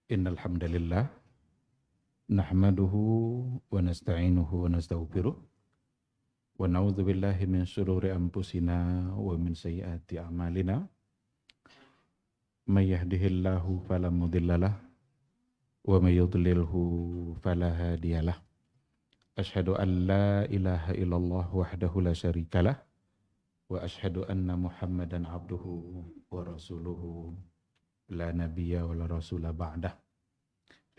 Innal hamdalillah nahmaduhu wa nasta'inuhu wa nastaghfiruh wa na'udzu billahi min shururi anfusina wa min sayyiati a'malina. May yahdihillahu fala mudhillalah wa may yudlilhu fala hadiyalah. Asyhadu an la ilaha illallah wahdahu la syarikalah wa asyhadu anna Muhammadan abduhu wa rasuluhu la nabiyya wa la rasula ba'dah.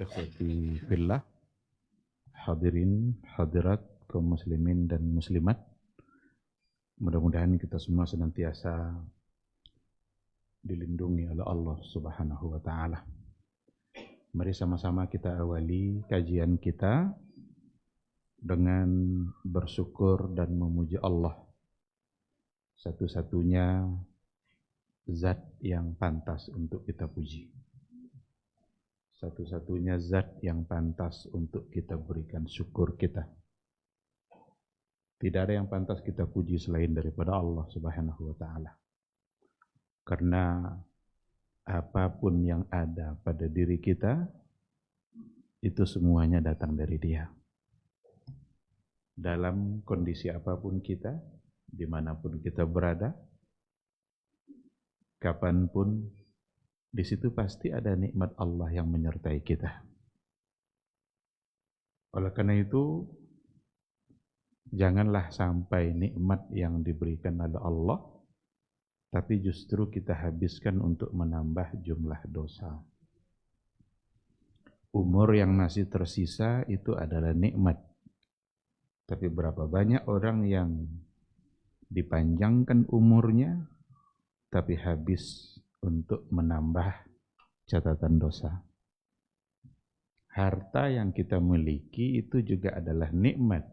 Ikhwati fillah, hadirin, hadirat, kaum muslimin dan muslimat. Mudah-mudahan kita semua senantiasa dilindungi oleh Allah Subhanahu wa taala. Mari sama-sama kita awali kajian kita dengan bersyukur dan memuji Allah, satu-satunya zat yang pantas untuk kita puji. Satu-satunya zat yang pantas untuk kita berikan syukur kita. Tidak ada yang pantas kita puji selain daripada Allah Subhanahu wa taala. Karena apapun yang ada pada diri kita, itu semuanya datang dari Dia. Dalam kondisi apapun kita, dimanapun kita berada, kapanpun, di situ pasti ada nikmat Allah yang menyertai kita. Oleh karena itu, janganlah sampai nikmat yang diberikan oleh Allah, tapi justru kita habiskan untuk menambah jumlah dosa. Umur yang masih tersisa itu adalah nikmat. Tapi berapa banyak orang yang dipanjangkan umurnya, tapi habis untuk menambah catatan dosa. Harta yang kita miliki itu juga adalah nikmat.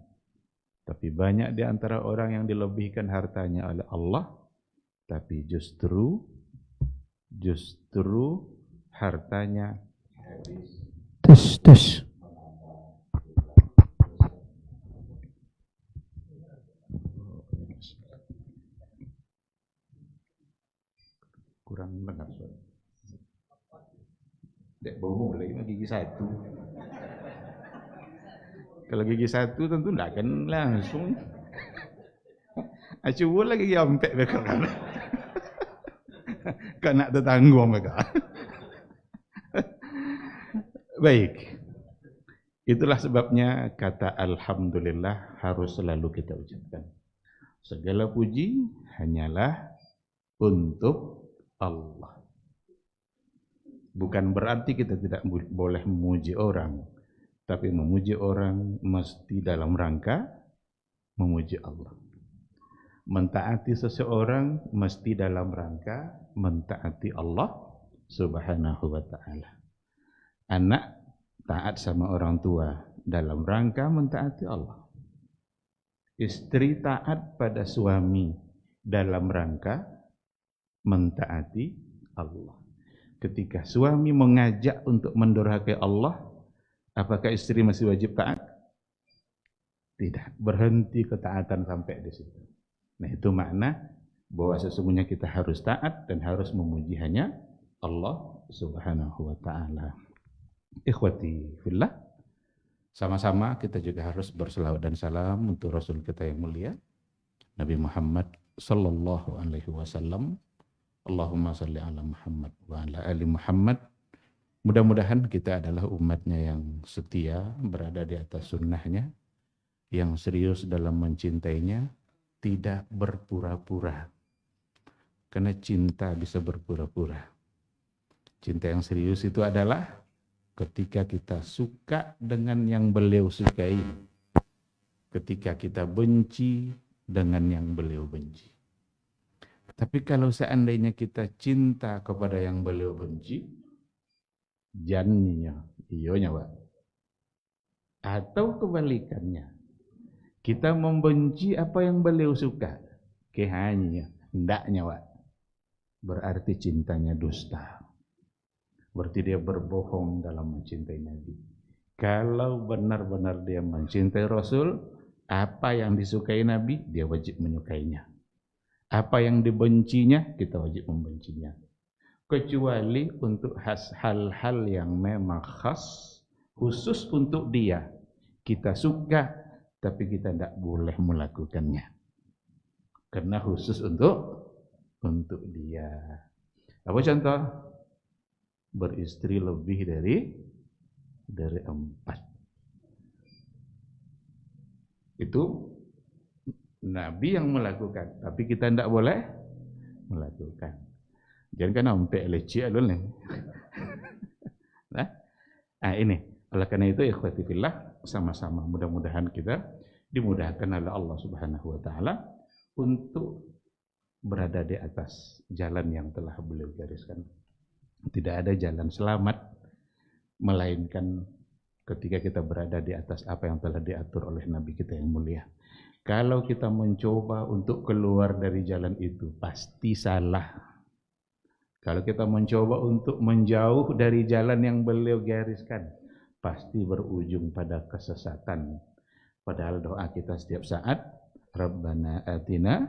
Tapi banyak di antara orang yang dilebihkan hartanya oleh Allah, tapi justru hartanya habis. Tes. Kurang dengar suara. Dek bohong lagi gigi satu. Kalau gigi satu tentu tidak akan langsung. Coba lagi sampai bekeran. Kena tetanggung mereka. Baik. Itulah sebabnya kata alhamdulillah harus selalu kita ucapkan. Segala puji hanyalah untuk Allah. Bukan berarti kita tidak boleh memuji orang, tapi memuji orang mesti dalam rangka memuji Allah. Mentaati seseorang mesti dalam rangka mentaati Allah Subhanahu wa taala. Anak taat sama orang tua dalam rangka mentaati Allah. Istri taat pada suami dalam rangka mentaati Allah. Ketika suami mengajak untuk mendurhakai Allah, apakah istri masih wajib taat? Tidak, berhenti ketaatan sampai di situ. Nah, itu makna bahwa sesungguhnya kita harus taat dan harus memuji hanya Allah Subhanahu wa taala. Ikhwati fillah, sama-sama kita juga harus berselawat dan salam untuk Rasul kita yang mulia, Nabi Muhammad sallallahu alaihi wasallam. Allahumma salli ala Muhammad wa ala ali Muhammad. Mudah-mudahan kita adalah umatnya yang setia, berada di atas sunnahnya, yang serius dalam mencintainya, tidak berpura-pura. Karena cinta bisa berpura-pura. Cinta yang serius itu adalah ketika kita suka dengan yang beliau sukai, ketika kita benci dengan yang beliau benci. Tapi kalau seandainya kita cinta kepada yang beliau benci, jannya, iyonya Pak. Atau kebalikannya, kita membenci apa yang beliau suka, kehanya, hendaknya Pak. Berarti cintanya dusta. Berarti dia berbohong dalam mencintai Nabi. Kalau benar-benar dia mencintai Rasul, apa yang disukai Nabi, dia wajib menyukainya. Apa yang dibencinya, kita wajib membencinya. kecuali untuk hal-hal yang memang khas, khusus untuk dia. Kita suka, tapi kita tidak boleh melakukannya. Karena khusus untuk dia. Apa contoh? Beristri lebih dari 4. Itu Nabi yang melakukan, tapi kita tidak boleh melakukan. Jangan kan sampai leceh dulu nih. Ini. Oleh karena itu, ikhwati fillah, sama-sama mudah-mudahan kita dimudahkan oleh Allah Subhanahu wa taala untuk berada di atas jalan yang telah beliau gariskan. Tidak ada jalan selamat melainkan ketika kita berada di atas apa yang telah diatur oleh Nabi kita yang mulia. Kalau kita mencoba untuk keluar dari jalan itu, pasti salah. Kalau kita mencoba untuk menjauh dari jalan yang beliau gariskan, pasti berujung pada kesesatan. Padahal doa kita setiap saat, Rabbana atina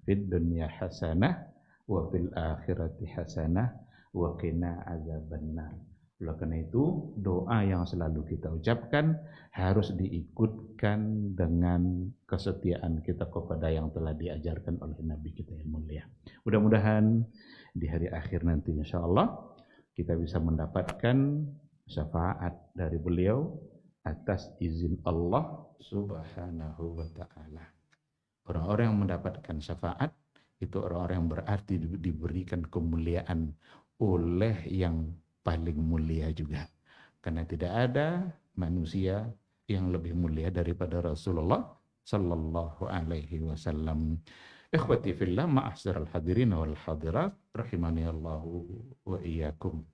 fid dunya hasanah wa fil akhirati hasanah wa qina azabannar. Oleh karena itu, doa yang selalu kita ucapkan harus diikutkan dengan kesetiaan kita kepada yang telah diajarkan oleh Nabi kita yang mulia. Mudah-mudahan di hari akhir nanti insyaallah kita bisa mendapatkan syafaat dari beliau atas izin Allah Subhanahu wa taala. Orang-orang yang mendapatkan syafaat itu orang-orang yang berarti diberikan kemuliaan oleh yang paling mulia juga. Karena tidak ada manusia yang lebih mulia daripada Rasulullah sallallahu alaihi wasallam. Ikhwati fillah, ma'asyiral hadirin wal hadirat, rahimani Allahu wa iyyakum.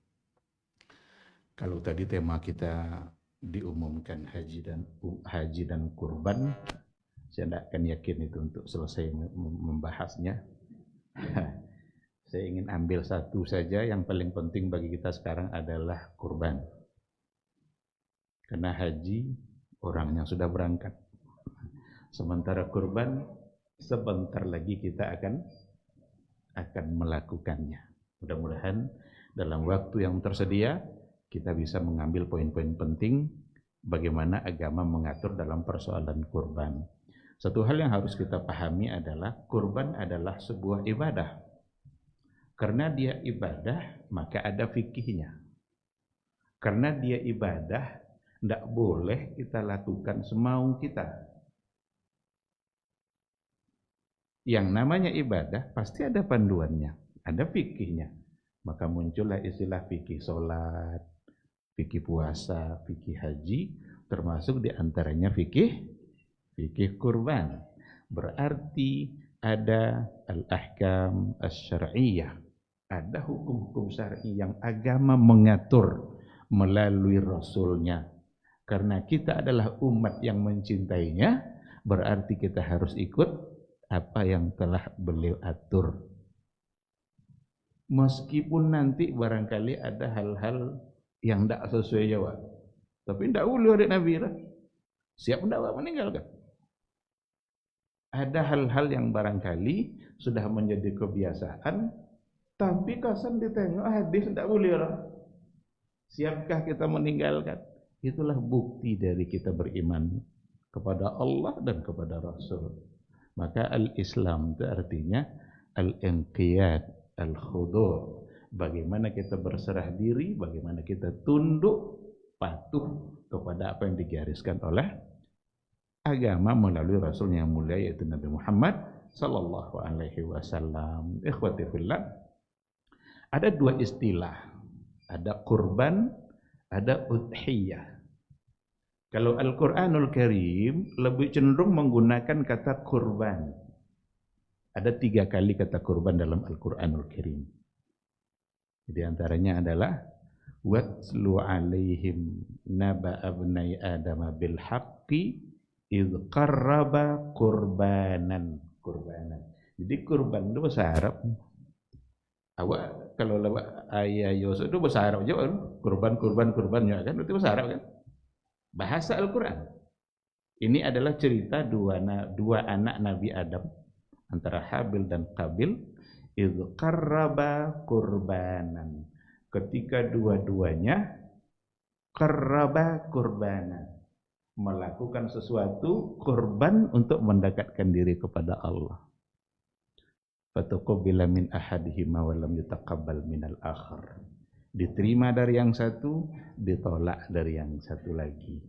Kalau tadi tema kita diumumkan haji dan kurban, saya tidak akan yakin itu untuk selesai membahasnya. Saya ingin ambil satu saja yang paling penting bagi kita sekarang adalah kurban. Karena haji orangnya sudah berangkat. Sementara kurban sebentar lagi kita akan melakukannya. Mudah-mudahan dalam waktu yang tersedia kita bisa mengambil poin-poin penting bagaimana agama mengatur dalam persoalan kurban. Satu hal yang harus kita pahami adalah kurban adalah sebuah ibadah. Karena dia ibadah, maka ada fikihnya. Karena dia ibadah, tidak boleh kita lakukan semau kita. Yang namanya ibadah pasti ada panduannya, ada fikihnya. Maka muncullah istilah fikih sholat, fikih puasa, fikih haji, termasuk diantaranya fikih kurban. Berarti ada al-ahkam asy-syar'iyyah. Ada hukum-hukum syar'i yang agama mengatur melalui Rasulnya. Karena kita adalah umat yang mencintainya, berarti kita harus ikut apa yang telah beliau atur. Meskipun nanti barangkali ada hal-hal yang tidak sesuai jawab. Tapi tidak boleh ada Nabi lah. Siap tidak meninggalkan. Ada hal-hal yang barangkali sudah menjadi kebiasaan, tapi kasan ditengok hadis tidak boleh lah. Siapkah kita meninggalkan? Itulah bukti dari kita beriman kepada Allah dan kepada Rasul. Maka al-Islam itu artinya al-inqiyad, al-khudu'. Bagaimana kita berserah diri, bagaimana kita tunduk, patuh kepada apa yang digariskan oleh agama melalui Rasul yang mulia yaitu Nabi Muhammad sallallahu alaihi wasallam. Ikhwati fillah, ada dua istilah, ada kurban, ada udhiyah. Kalau Al-Quranul Karim lebih cenderung menggunakan kata kurban. Ada 3 kali kata kurban dalam Al-Quranul Karim. Di antaranya adalah watlu alaihim naba abnai adama bil haqqi idh qarraba kurbanan. Jadi kurban itu bahasa Arab. Awak kalau lewat ayat Yusuf itu bahasa Arab aja kan? Kurban ya kan? Itu bahasa Arab kan? Bahasa Al-Quran. Ini adalah cerita dua anak Nabi Adam antara Habil dan Qabil idh qarraba qurbanan, ketika dua-duanya qarraba qurbanan, melakukan sesuatu kurban untuk mendekatkan diri kepada Allah. Fatuqabbala min ahadihima wa lam yutaqabbal minal akhar. Diterima dari yang satu, ditolak dari yang satu lagi.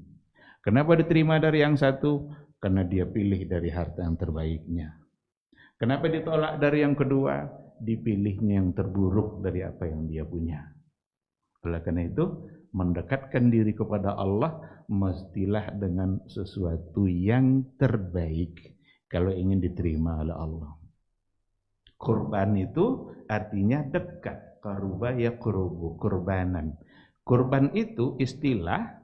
Kenapa diterima dari yang satu? Karena dia pilih dari harta yang terbaiknya. Kenapa ditolak dari yang kedua? Dipilihnya yang terburuk dari apa yang dia punya. Oleh karena itu, mendekatkan diri kepada Allah mestilah dengan sesuatu yang terbaik kalau ingin diterima oleh Allah. Kurban itu artinya dekat, qaruba yaqrubu, kurbanan. Kurban itu istilah,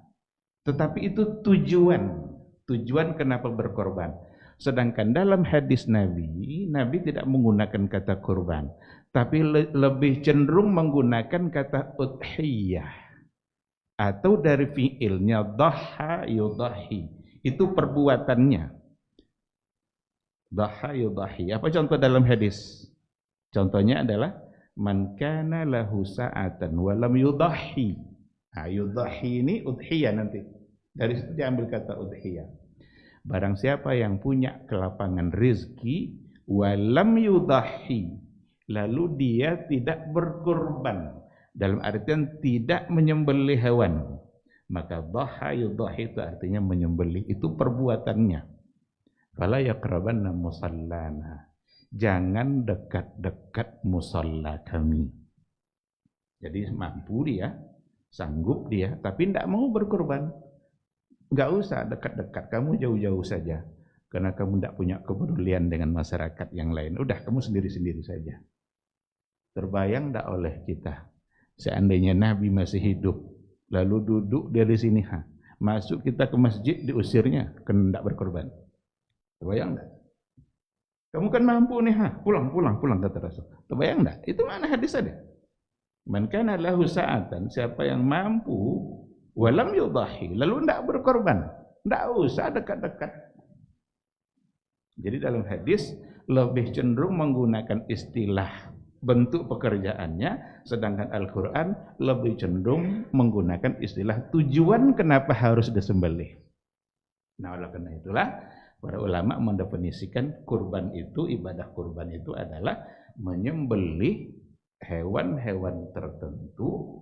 tetapi itu tujuan kenapa berkorban. Sedangkan dalam hadis Nabi tidak menggunakan kata kurban, tapi lebih cenderung menggunakan kata udhiyah, atau dari fiilnya dhaha yudahi, itu perbuatannya. Dhaha yudahi. Apa contoh dalam hadis? Contohnya adalah man kana lahu sa'atan wa lam yudahi. Yudahi ini udhiyah nanti. Dari situ diambil kata udhiyah. Barang siapa yang punya kelapangan rezeki wa lam yudahi, lalu dia tidak berkorban, dalam artian tidak menyembelih hewan, maka dhaha yudahi itu artinya menyembelih, itu perbuatannya. Fala yaqrabanna musallana, jangan dekat-dekat musalla kami. Jadi mampu dia, sanggup dia, tapi tidak mau berkorban. Enggak usah dekat-dekat, kamu jauh-jauh saja, karena kamu tidak punya kepedulian dengan masyarakat yang lain. Udah, kamu sendiri-sendiri saja. Terbayang tidak oleh kita, seandainya Nabi masih hidup, lalu duduk dia di sini, masuk kita ke masjid, diusirnya, karena tidak berkorban. Terbayang enggak? Kamu kan mampu nih, pulang kata Rasul. Terbayang enggak? Itu mana hadis ada? Man kana lahu sa'atan, siapa yang mampu walam yudahi, lalu enggak berkorban, enggak usah dekat-dekat. Jadi dalam hadis lebih cenderung menggunakan istilah bentuk pekerjaannya, sedangkan Al-Qur'an lebih cenderung menggunakan istilah tujuan kenapa harus disembelih. Nah, oleh karena itulah para ulama mendefinisikan kurban itu, ibadah kurban itu adalah menyembelih hewan-hewan tertentu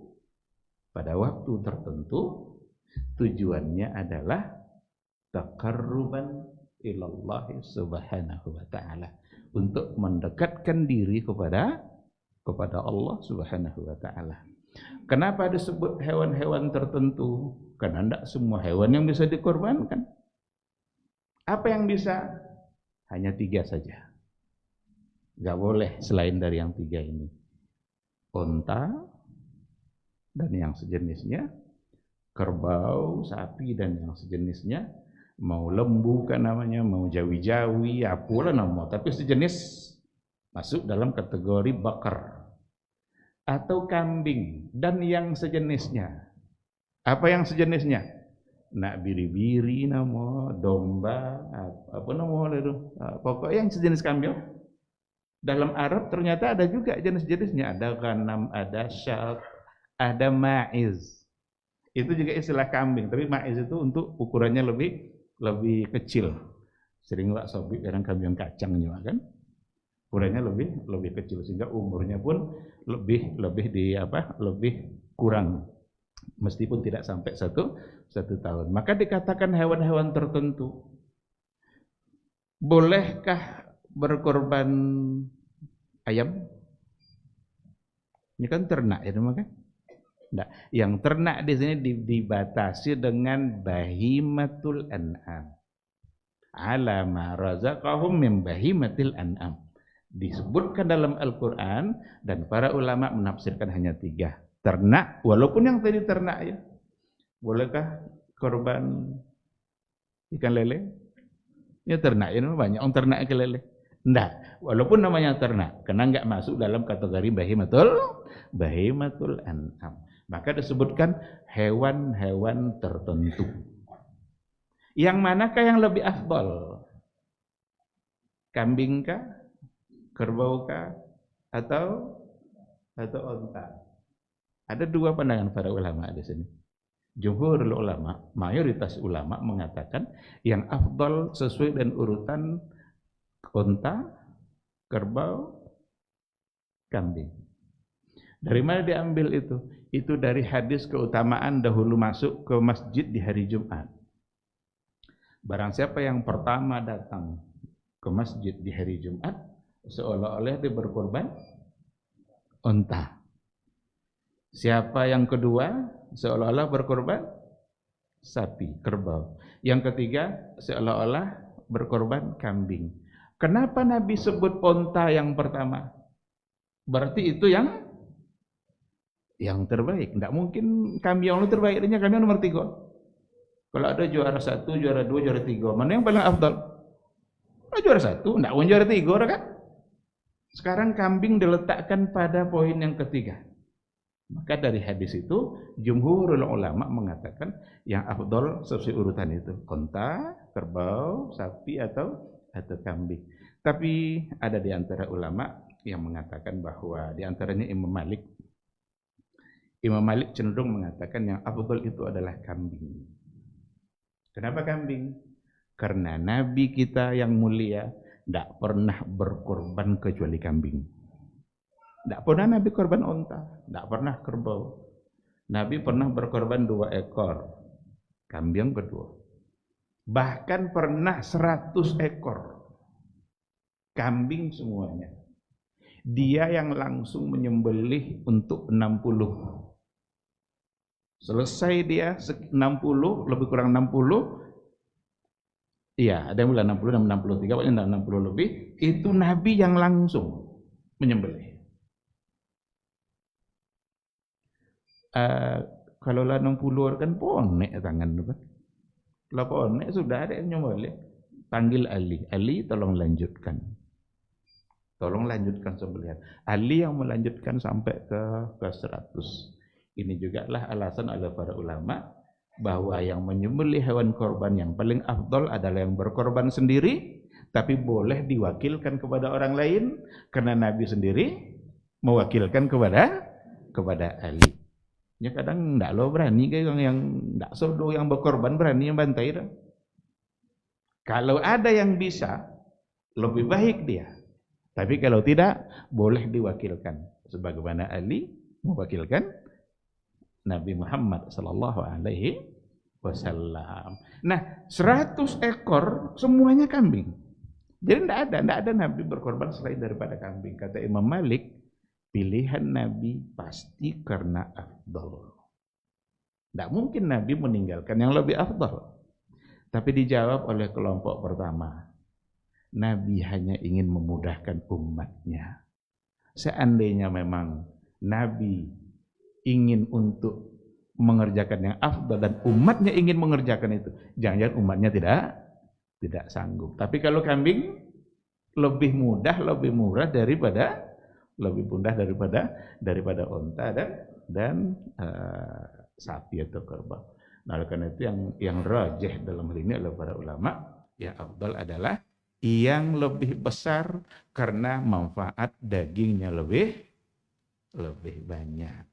pada waktu tertentu, tujuannya adalah taqarruban ilallah subhanahu wa ta'ala, untuk mendekatkan diri kepada Allah subhanahu wa ta'ala. Kenapa disebut hewan-hewan tertentu? Karena tidak semua hewan yang bisa dikorbankan. Apa yang bisa? Hanya 3 saja. Gak boleh selain dari yang 3 ini. Unta dan yang sejenisnya, kerbau, sapi dan yang sejenisnya, mau lembu kan namanya, mau jawi-jawi, apalah nama, tapi sejenis masuk dalam kategori bakar. Atau kambing dan yang sejenisnya. Apa yang sejenisnya? Nak biri-biri nama, domba, apa nama itu? Pokoknya yang sejenis kambing. Dalam Arab ternyata ada juga jenis-jenisnya, ada ghanam, ada syat, ada ma'iz. Itu juga istilah kambing, tapi ma'iz itu untuk ukurannya lebih kecil. Sering lah sobik kadang kambing kacang juga kan. Ukurannya lebih kecil sehingga umurnya pun lebih kurang. Meskipun tidak sampai satu tahun. Maka dikatakan hewan-hewan tertentu. Bolehkah berkorban ayam? Ini kan ternak ya, kan? Nah, yang ternak di sini dibatasi dengan bahimatul an'am. Ala ma razaqahum min bahimatil an'am. Disebutkan dalam Al-Qur'an dan para ulama menafsirkan hanya 3. Ternak, walaupun yang tadi ternak ya. Bolehkah korban ikan lele? Ya ternak, ya banyak orang ternak ikan lele. Enggak, walaupun namanya ternak, karena enggak masuk dalam kategori bahimatul an'am. Maka disebutkan hewan-hewan tertentu. Yang manakah yang lebih afdal? Kambingkah? Kerbaukah? atau onta. Ada dua pandangan para ulama di sini. Jumhurul ulama, mayoritas ulama mengatakan yang afdal sesuai dengan urutan onta, kerbau, kambing. Dari mana diambil itu? Itu dari hadis keutamaan dahulu masuk ke masjid di hari Jumat. Barang siapa yang pertama datang ke masjid di hari Jumat, seolah-olah dia berkorban onta. Siapa yang kedua, seolah-olah berkorban sapi, kerbau. Yang ketiga, seolah-olah berkorban kambing. Kenapa Nabi sebut onta yang pertama? Berarti itu yang terbaik. Tidak mungkin kambing yang terbaik, artinya kambing nomor 3. Kalau ada juara 1, juara 2, juara 3, mana yang paling afdal? Juara 1, tidak mau juara 3 kan? Sekarang kambing diletakkan pada poin yang ketiga. Maka dari hadis itu, jumhurul ulama mengatakan yang afdal sesuai urutan itu, onta, kerbau, sapi atau kambing. Tapi ada di antara ulama yang mengatakan bahwa di antaranya Imam Malik. Imam Malik cenderung mengatakan yang afdal itu adalah kambing. Kenapa kambing? Karena Nabi kita yang mulia tidak pernah berkorban kecuali kambing. Tidak pernah Nabi korban onta, tidak pernah kerbau. Nabi pernah berkorban 2 ekor, kambing kedua. Bahkan pernah 100 ekor, kambing semuanya. Dia yang langsung menyembelih untuk 60. Selesai dia 60, lebih kurang 60. Iya, ada yang bilang 60 dan 63, pokoknya 60 lebih. Itu Nabi yang langsung menyembelih. Kalau lah 60 kan ponek tangan tu kan. Kalau ponek sudah ada yang nyembelih. Panggil Ali, Ali tolong lanjutkan. Tolong lanjutkan sembelihan. Ali yang melanjutkan sampai ke 100. Ini juga lah alasan oleh para ulama bahwa yang menyembelih hewan korban yang paling afdal adalah yang berkorban sendiri, tapi boleh diwakilkan kepada orang lain karena Nabi sendiri mewakilkan kepada Ali. Ya kadang ndak lo berani kayak yang ndak sodo yang berkorban berani yang bantai dah. Kalau ada yang bisa lebih baik dia. Tapi kalau tidak boleh diwakilkan sebagaimana Ali mewakilkan Nabi Muhammad sallallahu alaihi wasallam. Nah, 100 ekor semuanya kambing. Jadi tidak ada Nabi berkorban selain daripada kambing. Kata Imam Malik, pilihan Nabi pasti karena afdal. Tidak mungkin Nabi meninggalkan yang lebih afdal. Tapi dijawab oleh kelompok pertama, Nabi hanya ingin memudahkan umatnya. Seandainya memang Nabi ingin untuk mengerjakan yang afdal dan umatnya ingin mengerjakan itu, jangan-jangan umatnya tidak sanggup. Tapi kalau kambing lebih mudah, lebih murah lebih mudah daripada onta dan sapi atau kerbau. Nah, oleh karena itu yang rajih dalam hal ini adalah para ulama, yang afdal adalah yang lebih besar karena manfaat dagingnya lebih banyak.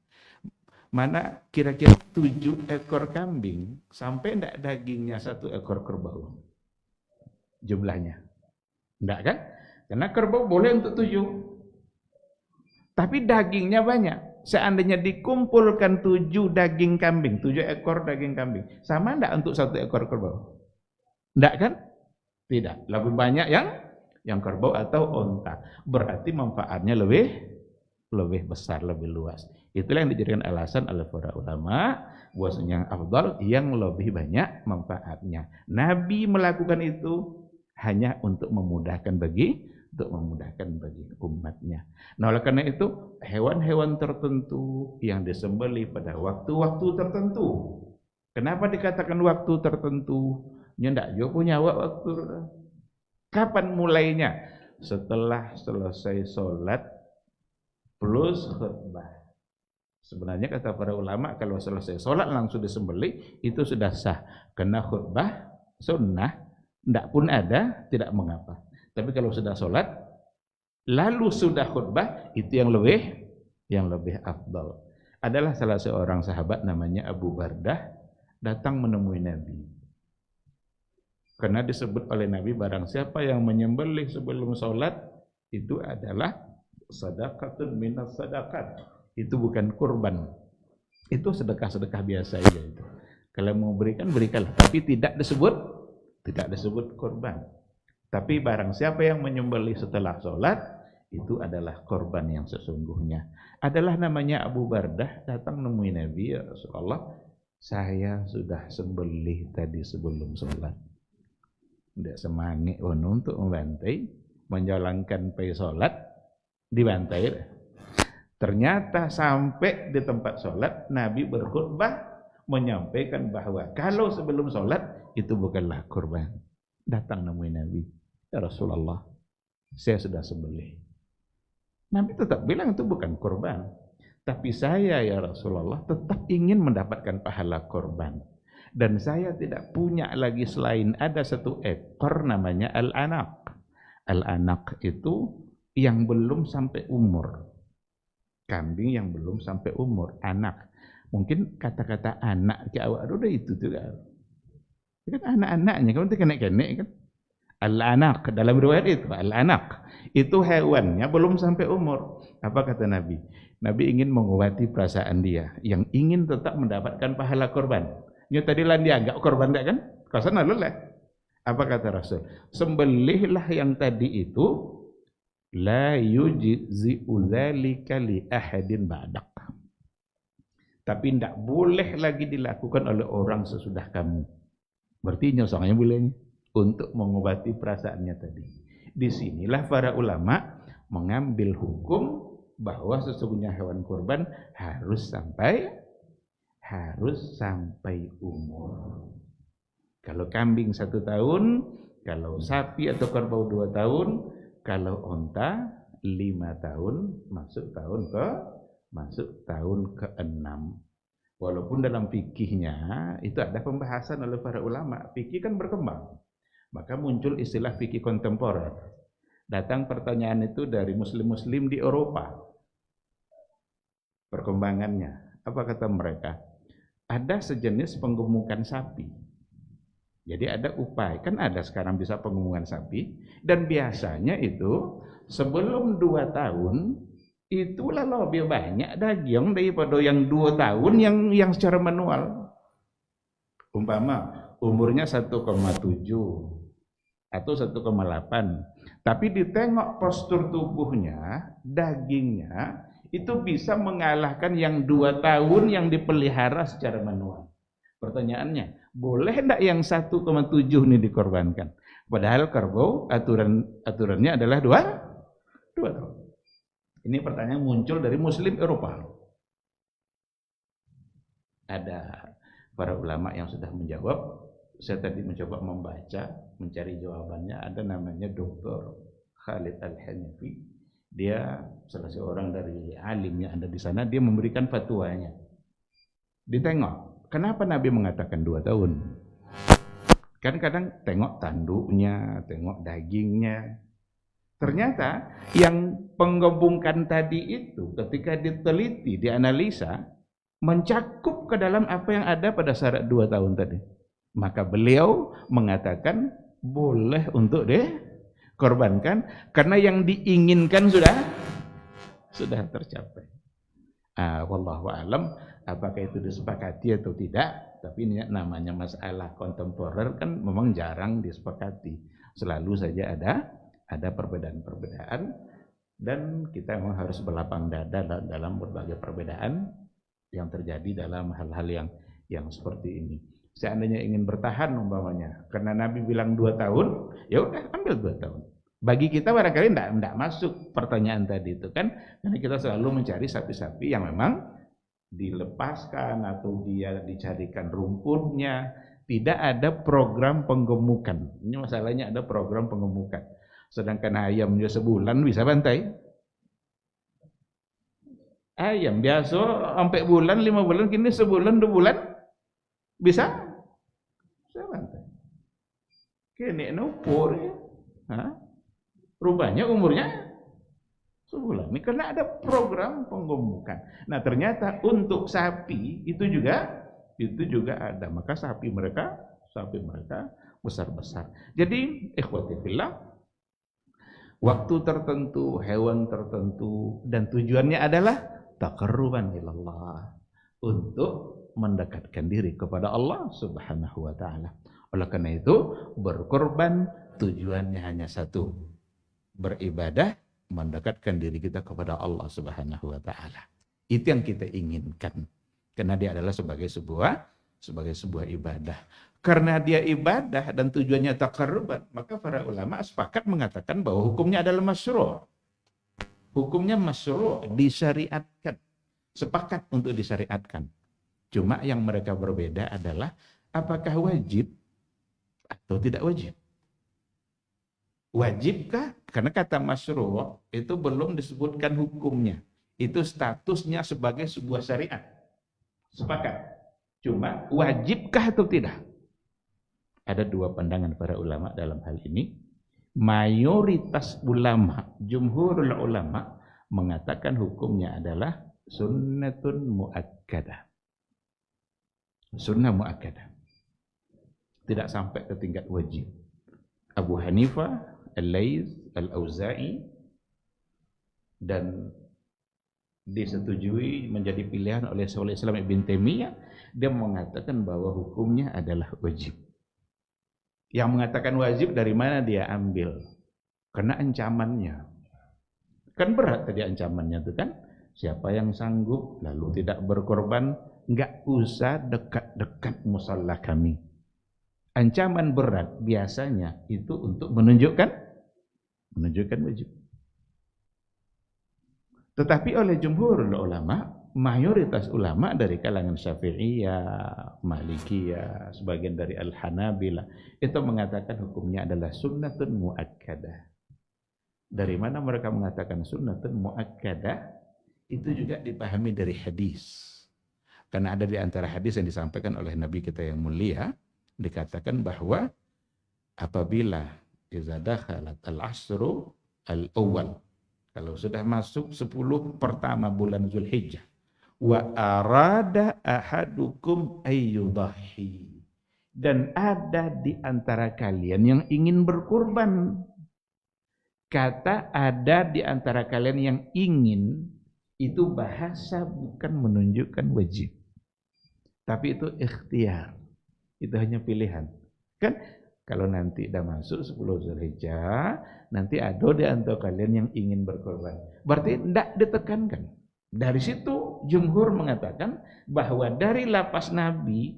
Mana kira-kira 7 ekor kambing sampai enggak dagingnya 1 ekor kerbau jumlahnya? Enggak kan? Karena kerbau boleh untuk 7, tapi dagingnya banyak. Seandainya dikumpulkan 7 daging kambing, 7 ekor daging kambing, sama enggak untuk 1 ekor kerbau? Enggak kan? Tidak. Lebih banyak yang kerbau atau onta. Berarti manfaatnya lebih besar, lebih luas. Itulah yang dijadikan alasan oleh para ulama bahwasanya yang afdal yang lebih banyak manfaatnya. Nabi melakukan itu hanya untuk memudahkan bagi umatnya. Nah, oleh karena itu hewan-hewan tertentu yang disembelih pada waktu-waktu tertentu. Kenapa dikatakan waktu tertentu? Ndak juga punya waktu. Kapan mulainya? Setelah selesai sholat plus khutbah. Sebenarnya kata para ulama kalau selesai sholat langsung disembelih itu sudah sah. Karena khutbah sunnah, ndak pun ada, tidak mengapa. Tapi kalau sudah sholat lalu sudah khutbah, itu yang lebih afdal. Adalah salah seorang sahabat namanya Abu Bardah datang menemui Nabi. Karena disebut oleh Nabi, barang siapa yang menyembelih sebelum sholat, itu adalah sadaqatun minas sadaqat. Itu bukan kurban. Itu sedekah-sedekah biasa aja itu. Kalau mau berikan, berikanlah. Tapi tidak disebut kurban. Tapi barang siapa yang menyembelih setelah sholat, itu adalah korban yang sesungguhnya. Adalah namanya Abu Bardah datang nemui Nabi, ya Rasulullah, saya sudah sembelih tadi sebelum sholat. Tidak semangat untuk membantai, menjalankan pergi sholat, dibantai. Ternyata sampai di tempat sholat, Nabi berkhutbah menyampaikan bahwa kalau sebelum sholat, itu bukanlah kurban. Datang nemui Nabi, ya Rasulullah, saya sudah sembelih. Nabi tetap bilang itu bukan kurban. Tapi saya, ya Rasulullah, tetap ingin mendapatkan pahala kurban. Dan saya tidak punya lagi selain ada satu ekor namanya al-anak. Al-anak itu yang belum sampai umur. Kambing yang belum sampai umur, anak. Mungkin kata-kata anak ke awak udah itu tuh kan. Kan anak-anaknya, kamu tuh kenek-kenek kan. Al-anak, dalam riwayat itu, al-anak. Itu hewannya belum sampai umur. Apa kata Nabi? Nabi ingin mengobati perasaan dia, yang ingin tetap mendapatkan pahala korban. Nya tadi lah dia agak korban tak kan? Kasana lelah. Apa kata Rasul? Sembelihlah yang tadi itu, la yujzi'u dzalika li ahadin ba'dak. Tapi tidak boleh lagi dilakukan oleh orang sesudah kamu. Berarti nyosongnya bolehnya untuk mengobati perasaannya tadi. Disinilah para ulama mengambil hukum bahwa sesungguhnya hewan kurban harus sampai umur. Kalau kambing 1 tahun, kalau sapi atau kerbau 2 tahun, kalau onta 5 tahun, masuk tahun ke-6. Walaupun dalam fikihnya itu ada pembahasan oleh para ulama. Fikih kan berkembang. Maka muncul istilah fikih kontemporer. Datang pertanyaan itu dari muslim-muslim di Eropa. Perkembangannya, apa kata mereka? Ada sejenis penggemukan sapi. Jadi ada upaya, kan ada sekarang bisa penggemukan sapi. Dan biasanya itu sebelum 2 tahun, itulah lebih banyak daging daripada yang 2 tahun yang secara manual. Umpama umurnya 1,7 atau 1,8. Tapi ditengok postur tubuhnya, dagingnya itu bisa mengalahkan yang 2 tahun yang dipelihara secara manual. Pertanyaannya, boleh enggak yang 1,7 ini dikorbankan? Padahal kerbau aturannya adalah 2 tahun. Ini pertanyaan muncul dari muslim Eropa. Ada para ulama yang sudah menjawab. Saya tadi mencoba membaca, mencari jawabannya. Ada namanya Dr. Khalid Al-Hanafi. Dia salah seorang dari alim yang ada di sana. Dia memberikan fatwanya. Ditengok, kenapa Nabi mengatakan 2 tahun? Kan kadang tengok tanduknya, tengok dagingnya. Ternyata yang penggabungkan tadi itu ketika diteliti, dianalisa, mencakup ke dalam apa yang ada pada syarat 2 tahun tadi. Maka beliau mengatakan boleh untuk dikorbankan karena yang diinginkan sudah tercapai. Wallahu a'lam, apakah itu disepakati atau tidak, tapi ini namanya masalah kontemporer kan memang jarang disepakati. Selalu saja ada perbedaan-perbedaan dan kita memang harus berlapang dada dalam berbagai perbedaan yang terjadi dalam hal-hal yang seperti ini. Seandainya ingin bertahan umpamanya, karena Nabi bilang 2 tahun, ya udah ambil 2 tahun. Bagi kita barangkali enggak masuk pertanyaan tadi itu kan, karena kita selalu mencari sapi-sapi yang memang dilepaskan atau dia dicarikan rumputnya, tidak ada program penggemukan. Ini masalahnya ada program penggemukan. Sedangkan ayam dia sebulan bisa bantai. Ayam biasa sampai bulan, 5 bulan, kini sebulan, 2 bulan bisa bantai. Kini nupur ya. Rupanya umurnya Sebulan. Ini karena ada program penggemukan. Nah, ternyata untuk sapi itu juga ada. Maka sapi mereka besar-besar. Jadi, ikhwati fillah, waktu tertentu, hewan tertentu, dan tujuannya adalah taqarruban ilallah, untuk mendekatkan diri kepada Allah Subhanahu wa taala. Oleh karena itu, berkorban tujuannya hanya satu, beribadah, mendekatkan diri kita kepada Allah Subhanahu wa taala. Itu yang kita inginkan. Karena dia adalah sebagai sebuah ibadah. Karena dia ibadah dan tujuannya taqarruban, maka para ulama sepakat mengatakan bahwa hukumnya adalah masyru'. Hukumnya masyru', disyariatkan. Sepakat untuk disyariatkan. Cuma yang mereka berbeda adalah apakah wajib atau tidak wajib. Wajibkah? Karena kata masyru' itu belum disebutkan hukumnya. Itu statusnya sebagai sebuah syariat. Sepakat. Cuma wajibkah atau tidak? Ada dua pandangan para ulama dalam hal ini. Mayoritas ulama, jumhurul ulama, mengatakan hukumnya adalah sunnatun muakkadah. Sunnah muakkadah. Tidak sampai ke tingkat wajib. Abu Hanifah, Al-Laits, Al-Auza'i, dan disetujui menjadi pilihan oleh Syekhul Islam Ibn Taimiyah, dia mengatakan bahwa hukumnya adalah wajib. Yang mengatakan wajib dari mana dia ambil? Karena ancamannya. Kan berat tadi ancamannya itu kan. Siapa yang sanggup lalu tidak berkorban, enggak usah dekat-dekat musalla kami. Ancaman berat biasanya itu untuk menunjukkan wajib. Tetapi oleh jumhur ulama, mayoritas ulama dari kalangan Syafi'iyah, Malikiyah, sebagian dari Al-Hanabilah, itu mengatakan hukumnya adalah sunnatun muakkadah. Dari mana mereka mengatakan sunnatun muakkadah? Itu juga dipahami dari hadis. Karena ada di antara hadis yang disampaikan oleh Nabi kita yang mulia, dikatakan bahwa apabila iza dakhalat al-asru al-awwal, kalau sudah masuk 10 pertama bulan Zulhijjah, wa arada ahadukum ayyudahi, dan ada di antara kalian yang ingin berkurban. Kata ada di antara kalian yang ingin, itu bahasa bukan menunjukkan wajib, tapi itu ikhtiar. Itu hanya pilihan. Kan kalau nanti dah masuk 10 Zulhijjah, nanti ada di antara kalian yang ingin berkorban. Berarti tidak ditekankan. Dari situ jumhur mengatakan bahwa dari lafaz Nabi,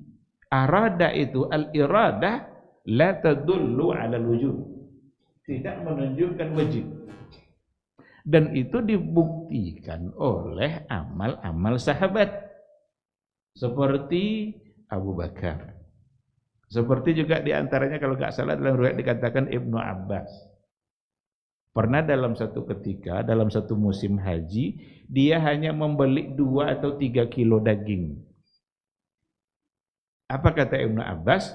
arada itu al-iradah la tadullu ala wujub. Tidak menunjukkan wajib. Dan itu dibuktikan oleh amal-amal sahabat. Seperti Abu Bakar. Seperti juga diantaranya kalau tidak salah dalam riwayat dikatakan Ibnu Abbas. Pernah dalam satu ketika, dalam satu musim haji, dia hanya membeli 2 atau 3 kilo daging. Apa kata Ibnu Abbas?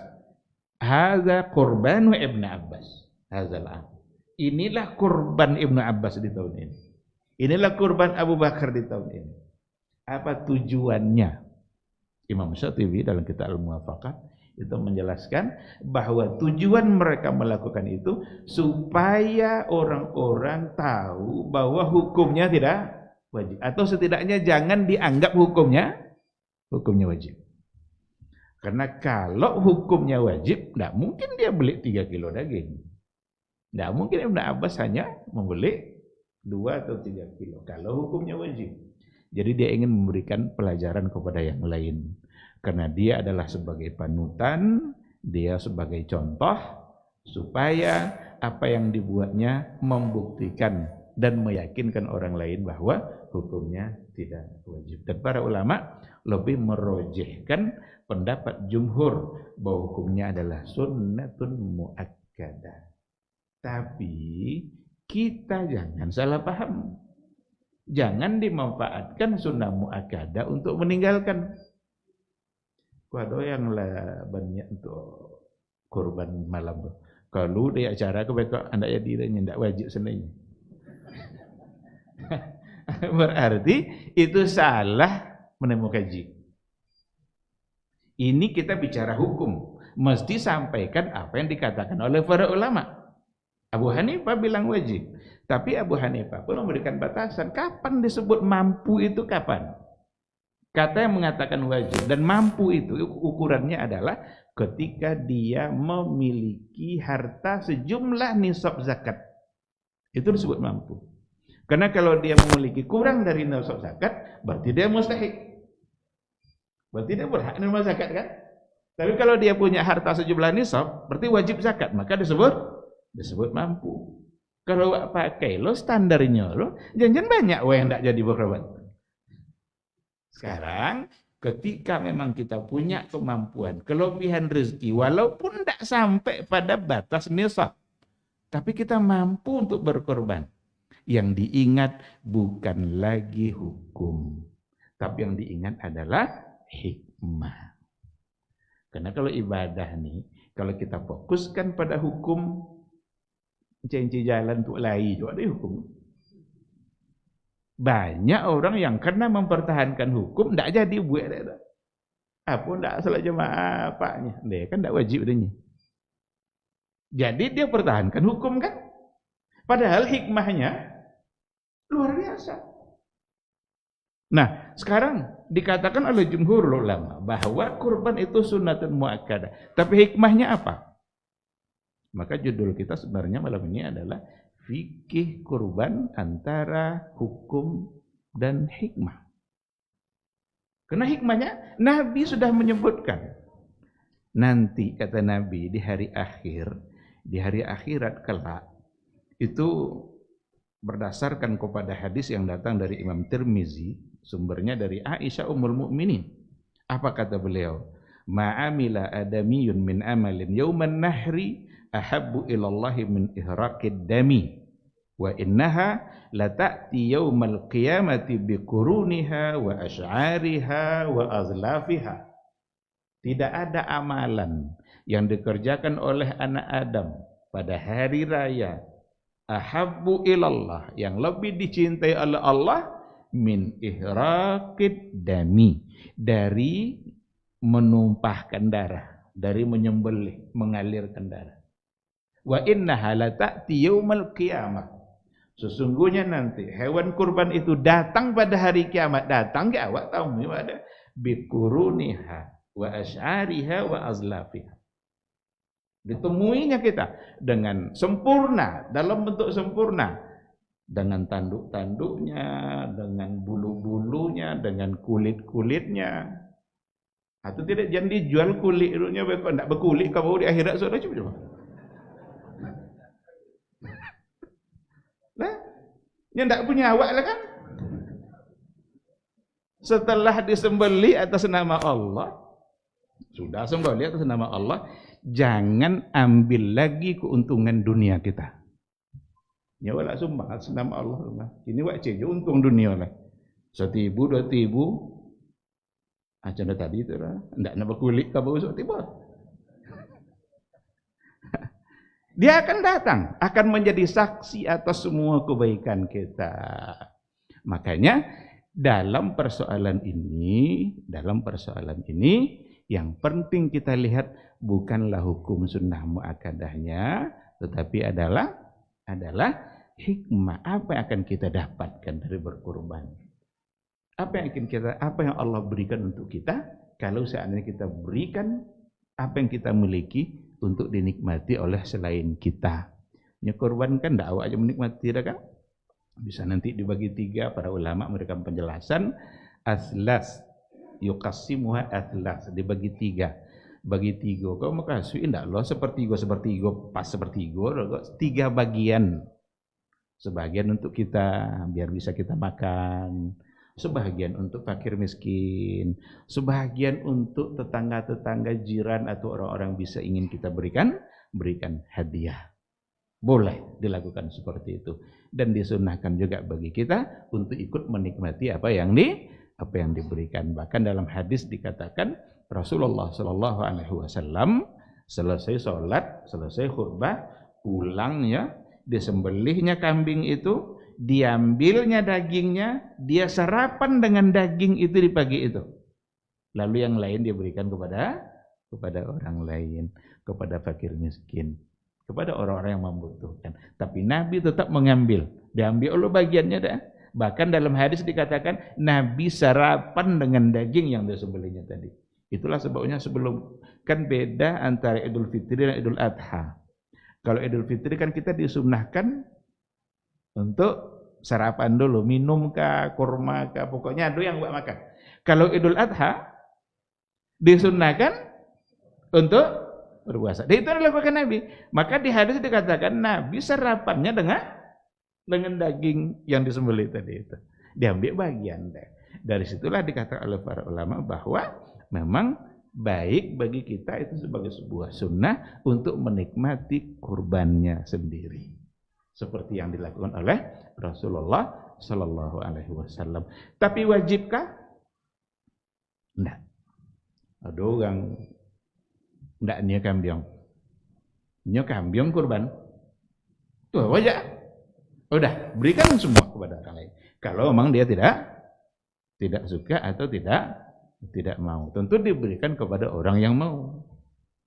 Hadza qurbanu Ibnu Abbas. Hadzalah. Inilah kurban Ibnu Abbas di tahun ini. Inilah kurban Abu Bakar di tahun ini. Apa tujuannya? Imam Syatibi dalam kitab Al-Muwafaqah itu menjelaskan bahwa tujuan mereka melakukan itu supaya orang-orang tahu bahwa hukumnya tidak wajib, atau setidaknya jangan dianggap hukumnya wajib. Karena kalau hukumnya wajib, tidak mungkin dia beli 3 kilo daging. Tidak mungkin Ibnu Abbas hanya membeli 2 atau 3 kilo kalau hukumnya wajib. Jadi dia ingin memberikan pelajaran kepada yang lain. Karena dia adalah sebagai panutan, dia sebagai contoh, supaya apa yang dibuatnya membuktikan dan meyakinkan orang lain bahwa hukumnya tidak wajib. Dan para ulama lebih merojihkan pendapat jumhur bahwa hukumnya adalah sunnatun muakkadah. Tapi kita jangan salah paham. Jangan dimanfaatkan sunnah muakkadah untuk meninggalkan. Waduh yang lah banyak untuk kurban malam. Kalau di acara kebaikan anda ya dirinya tidak wajib sebenarnya. Berarti itu salah menemukan kaji. Ini kita bicara hukum, mesti sampaikan apa yang dikatakan oleh para ulama. Abu Hanifah bilang wajib, tapi Abu Hanifah pun memberikan batasan. Kapan disebut mampu itu kapan? Kata yang mengatakan wajib dan mampu itu ukurannya adalah ketika dia memiliki harta sejumlah nisab zakat. Itu disebut mampu. Karena kalau dia memiliki kurang dari nisab zakat, berarti dia mustahik. Berarti dia berhak menerima zakat kan? Tapi kalau dia punya harta sejumlah nisab, berarti wajib zakat, maka disebut mampu. Kalau pakai lo standarnya lo, jangan banyak yang tidak jadi berkorban. Sekarang ketika memang kita punya kemampuan, kelebihan rezeki, walaupun tidak sampai pada batas nisab, tapi kita mampu untuk berkorban. Yang diingat bukan lagi hukum, tapi yang diingat adalah hikmah. Karena kalau ibadah nih, kalau kita fokuskan pada hukum, cinci jalan untuk lari juga ada hukum. Banyak orang yang karena mempertahankan hukum tidak jadi buat dia. Apa tidak salat jemaah apanya? Dia kan tidak wajib adanya. Jadi dia pertahankan hukum kan? Padahal hikmahnya luar biasa. Nah, sekarang dikatakan oleh jumhur ulama bahwa kurban itu sunnatun muakkadah. Tapi hikmahnya apa? Maka judul kita sebenarnya malam ini adalah fikih kurban antara hukum dan hikmah. Karena hikmahnya Nabi sudah menyebutkan. Nanti kata Nabi di hari akhirat kelak itu berdasarkan kepada hadis yang datang dari Imam Tirmizi, sumbernya dari Aisyah Ummul Mukminin. Apa kata beliau? Ma'amila adamiyun min amalin yauman nahri ahabbu ilallahi min ihraqid dami wa innaha lata'ti yaumal qiyamati biquruniha wa asy'ariha wa azlafiha. Tidak ada amalan yang dikerjakan oleh anak Adam pada hari raya ahabbu ilallah, yang lebih dicintai oleh Allah, min ihraqid dami, dari menumpahkan darah, dari menyembelih, mengalirkan darah. Wa innaha lata'ti yaumal qiyamah, sesungguhnya nanti hewan kurban itu datang pada hari kiamat. Datang ke awak tahu ada biquruniha wa asy'ariha wa azlafiha. Ditemuinya kita dengan sempurna, dalam bentuk sempurna, dengan tanduk-tanduknya, dengan bulu-bulunya, dengan kulit-kulitnya. Atau tidak, jangan dijual kulitnya, kok tidak berkulit kau di akhirat sudah coba. Nah, yang tidak punya awak lah kan. Setelah disembelih atas nama Allah, sudah sembelih atas nama Allah, jangan ambil lagi keuntungan dunia kita. Ya wala sumbang atas nama Allah. Ini wak je untung dunia lah. 1,000, 2,000. Macam tadi itu lah. Tidak nak berkulit ke bawah tiba. Dia akan datang, akan menjadi saksi atas semua kebaikan kita. Makanya dalam persoalan ini, yang penting kita lihat bukanlah hukum sunnah muakkadahnya, tetapi adalah hikmah. Apa yang akan kita dapatkan dari berkurban? Apa yang Allah berikan untuk kita kalau seandainya kita berikan apa yang kita miliki untuk dinikmati oleh selain kita. Kurban kan tidak awak aja menikmati dah kan? Bisa nanti dibagi 3, para ulama memberikan penjelasan. Aslas yuqassimuha athlas, dibagi 3. Bagi 3 kau makasih ndak lo sepertiga pas sepertiga 3 bagian. Sebagian untuk kita biar bisa kita makan, sebagian untuk fakir miskin, sebagian untuk tetangga-tetangga, jiran atau orang-orang bisa ingin kita berikan hadiah. Boleh dilakukan seperti itu, dan disunahkan juga bagi kita untuk ikut menikmati apa yang diberikan. Bahkan dalam hadis dikatakan Rasulullah sallallahu alaihi wasallam selesai sholat, selesai khutbah, pulangnya disembelihnya kambing itu diambilnya dagingnya, dia sarapan dengan daging itu di pagi itu. Lalu yang lain dia berikan kepada orang lain, kepada fakir miskin, kepada orang-orang yang membutuhkan. Tapi Nabi tetap mengambil, diambil oleh bagiannya dah. Bahkan dalam hadis dikatakan Nabi sarapan dengan daging yang disembelihnya tadi. Itulah sebabnya sebelum, kan beda antara Idul Fitri dan Idul Adha. Kalau Idul Fitri kan kita disunnahkan untuk sarapan dulu, minum kah, kurma kah, pokoknya ada yang buat makan. Kalau Idul Adha disunnahkan untuk berpuasa. Dan itu adalah dilakukan Nabi. Maka di hadis dikatakan Nabi sarapannya dengan daging yang disembelih tadi itu. Diambil bagian deh. Dari situlah dikatakan oleh para ulama bahwa memang baik bagi kita itu sebagai sebuah sunnah untuk menikmati kurbannya sendiri. Seperti yang dilakukan oleh Rasulullah Sallallahu Alaihi Wasallam. Tapi wajibkah? Tidak. Ada orang tidak niat kambing. Niat kambing kurban. Tuh wajib. Udah, berikan semua kepada orang lain. Kalau memang dia tidak suka atau tidak mau, tentu diberikan kepada orang yang mau.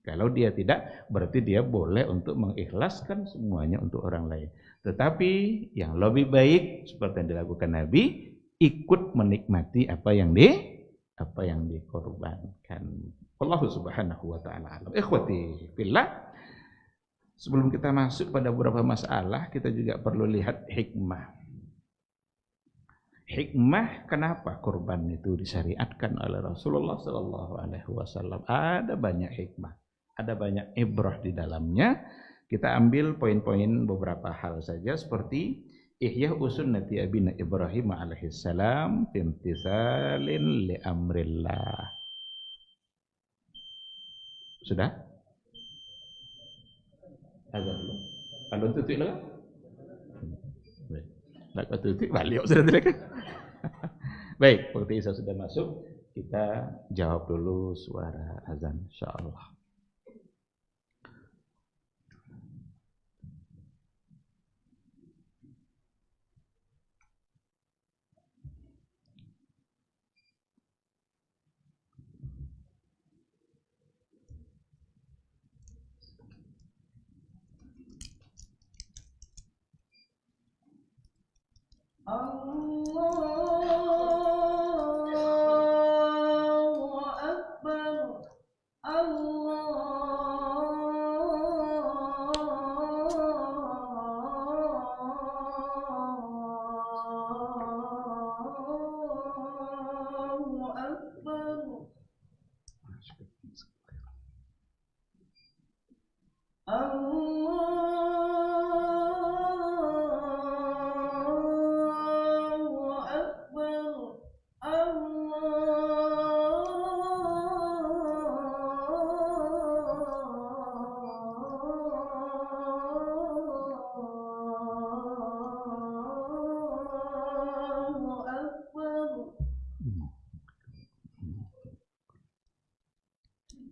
Kalau dia tidak, berarti dia boleh untuk mengikhlaskan semuanya untuk orang lain. Tetapi yang lebih baik seperti yang dilakukan Nabi, ikut menikmati apa yang dikorbankan. Allah Subhanahu wa taala alam. Ikhwati fillah, sebelum kita masuk pada beberapa masalah, kita juga perlu lihat hikmah. Hikmah kenapa kurban itu disyariatkan oleh Rasulullah Sallallahu Alaihi Wasallam. Ada banyak hikmah, ada banyak ibrah di dalamnya. Kita ambil poin-poin beberapa hal saja, seperti ihya sunnati abina Ibrahim alaihissalam imtithalin li amrillah. Sudah? Azan belum? Kalau tutup lah. Nak tutup balik sudah tidak. Baik, waktu Isa sudah masuk, kita jawab dulu suara azan insyaallah. Allahu Akbar. Allahu Akbar. Allahu Akbar. Allahu Akbar.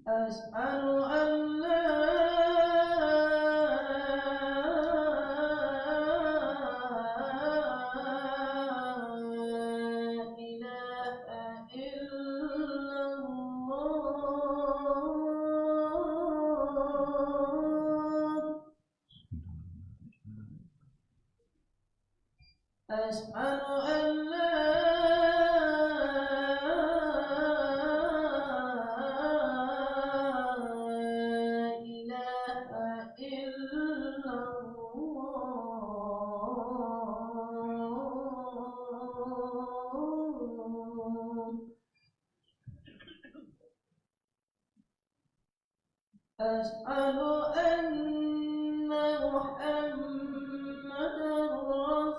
Asyhadu an la ilaha illallah. Asyhadu an la ilaha illallah. Asyhadu anna Muhammadar Rasulullah.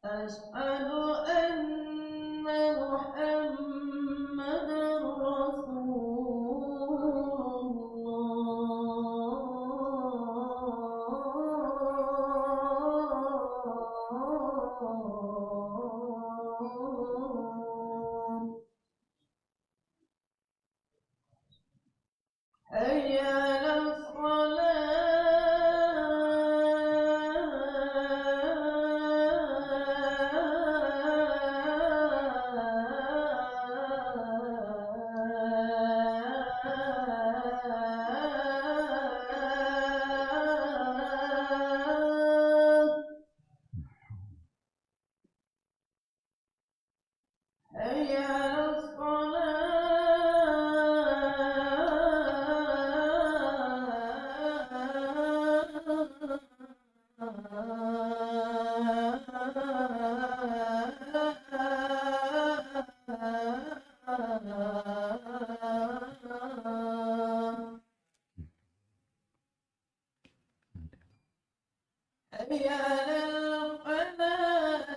Asyhadu anna Muhammadar حي على الفلاح.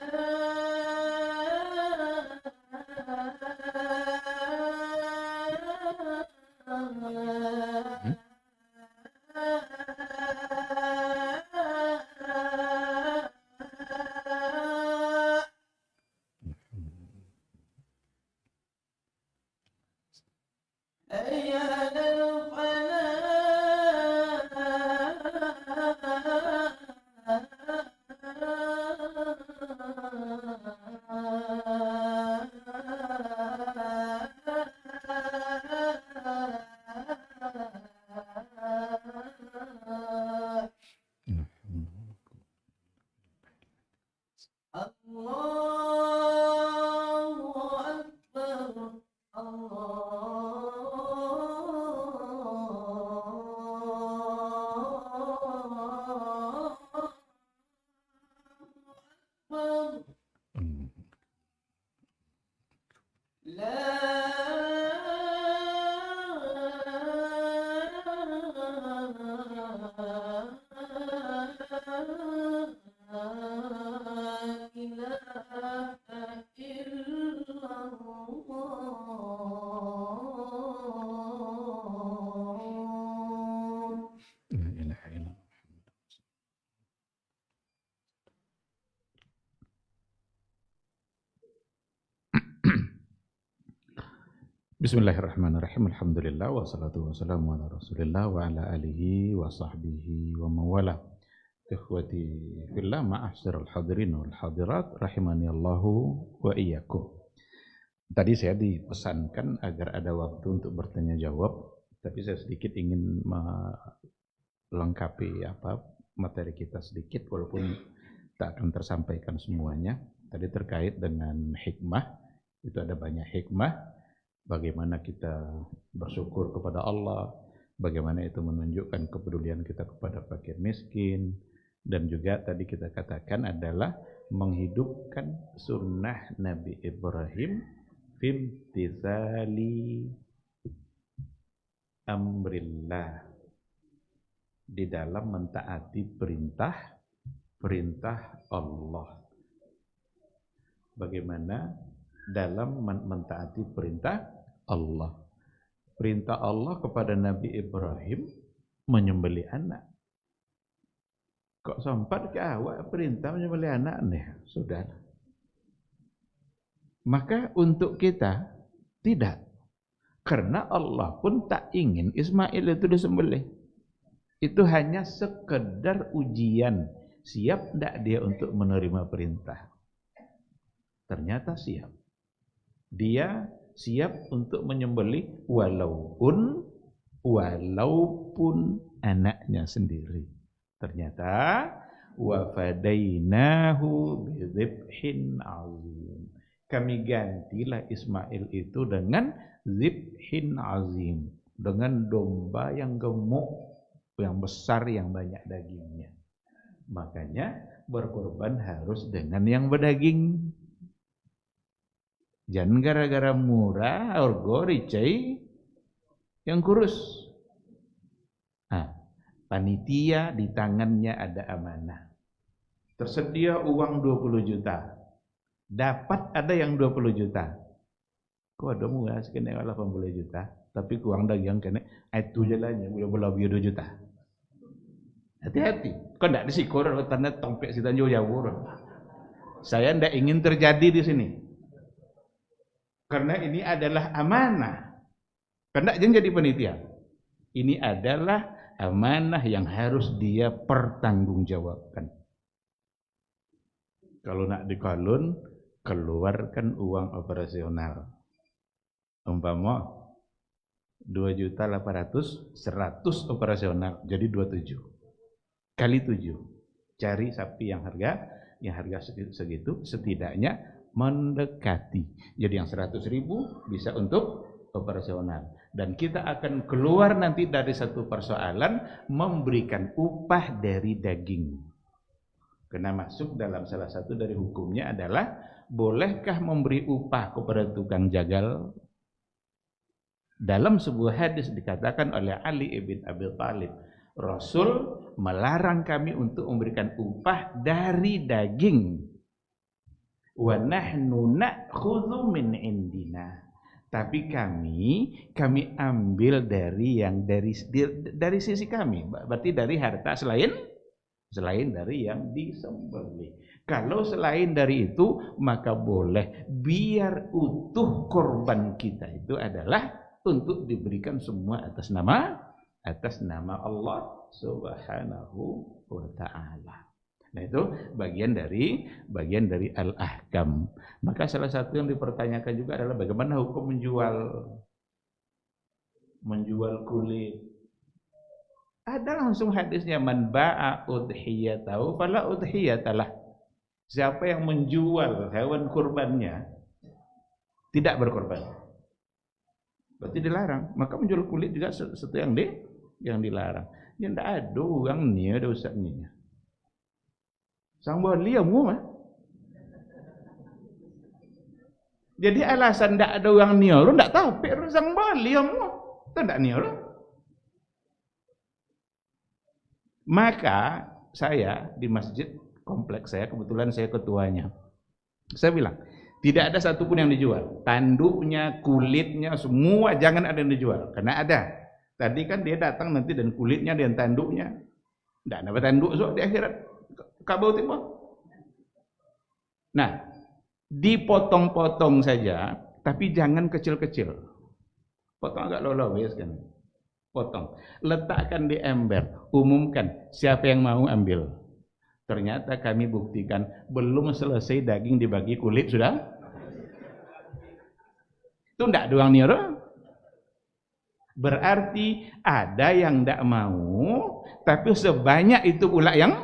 حي على الفلاح. الله أكبر. الله أكبر. لا إله إلا الله. La ilaha illallah. Bismillahirrahmanirrahim. Alhamdulillah wassalatu wassalamu ala Rasulillah wa ala alihi wa sahbihi wa mawala. Ikhwati fillah, ma'asyiral hadirin wal hadirat rahimani Allahu wa iyyakum. Tadi saya dipesankan agar ada waktu untuk bertanya jawab, tapi saya sedikit ingin melengkapi materi kita sedikit walaupun tak akan tersampaikan semuanya. Tadi terkait dengan hikmah, itu ada banyak hikmah. Bagaimana kita bersyukur kepada Allah, bagaimana itu menunjukkan kepedulian kita kepada fakir miskin, dan juga tadi kita katakan adalah menghidupkan sunnah Nabi Ibrahim fimtithali amrillah, di dalam mentaati perintah Allah. Bagaimana dalam mentaati perintah Allah. Perintah Allah kepada Nabi Ibrahim menyembelih anak. Kok sempat ke awak perintah menyembelih anak nih, saudara? Maka untuk kita tidak. Karena Allah pun tak ingin Ismail itu disembelih. Itu hanya sekedar ujian. Siap tidak dia untuk menerima perintah? Ternyata siap. Dia siap untuk menyembelih walaupun anaknya sendiri. Ternyata wa fadainahu bidzibhin azim. Kami gantilah Ismail itu dengan dzibhin azim, dengan domba yang gemuk, yang besar, yang banyak dagingnya. Makanya berkorban harus dengan yang berdaging. Jangan gara-gara murah, orgo ricai yang kurus. Panitia di tangannya ada amanah. Tersedia uang 20 juta. Dapat ada yang 20 juta. Kok ada murah sekena 80 juta, tapi uang dagang kena itu jalannya boleh 2 juta. Hati-hati. Kok enggak disikur tanda tompek si tanjau jauh. Saya enggak ingin terjadi di sini. Karena ini adalah amanah. Karena jangan jadi panitia. Ini adalah amanah yang harus dia pertanggungjawabkan. Kalau nak dikalun, keluarkan uang operasional. Umpama 2.800.000, 100 operasional, jadi 27. Kali 7. Cari sapi yang harga segitu, setidaknya mendekati. Jadi yang 100.000 bisa untuk operasional. Dan kita akan keluar nanti dari satu persoalan memberikan upah dari daging. Karena masuk dalam salah satu dari hukumnya adalah bolehkah memberi upah kepada tukang jagal? Dalam sebuah hadis dikatakan oleh Ali ibn Abi Thalib, Rasul melarang kami untuk memberikan upah dari daging. Wa nahnu na'khudhu min indina. Tapi kami ambil dari yang dari sisi kami. Berarti dari harta selain dari yang disembelih. Kalau selain dari itu, maka boleh biar utuh korban kita itu adalah untuk diberikan semua atas nama Allah Subhanahu wa taala. Nah, itu bagian dari al-ahkam. Maka salah satu yang dipertanyakan juga adalah bagaimana hukum menjual kulit. Ada langsung hadisnya, man ba'a udhiyatahu fala udhiyatalah. Siapa yang menjual hewan kurbannya tidak berkorban, berarti dilarang. Maka menjual kulit juga sesuatu yang dilarang. Ya ndak ada orang ni ada usahanya. Sang boleh mu mah. Jadi alasan ndak ada orang ni lu ndak tahu pe sang boleh mu. Tu ndak ni lu. Maka saya di masjid kompleks saya, kebetulan saya ketuanya. Saya bilang, tidak ada satupun yang dijual. Tanduknya, kulitnya, semua jangan ada yang dijual. Karena ada. Tadi kan dia datang nanti dan kulitnya dan tanduknya. Tidak ada tanduk so di akhirat. Kabau tiba. Nah, dipotong-potong saja, tapi jangan kecil-kecil. Potong agak lolowes kan. Potong. Letakkan di ember. Umumkan siapa yang mau ambil. Ternyata kami buktikan belum selesai daging dibagi kulit sudah. Itu ndak doang nih, berarti ada yang ndak mau, tapi sebanyak itu pula yang.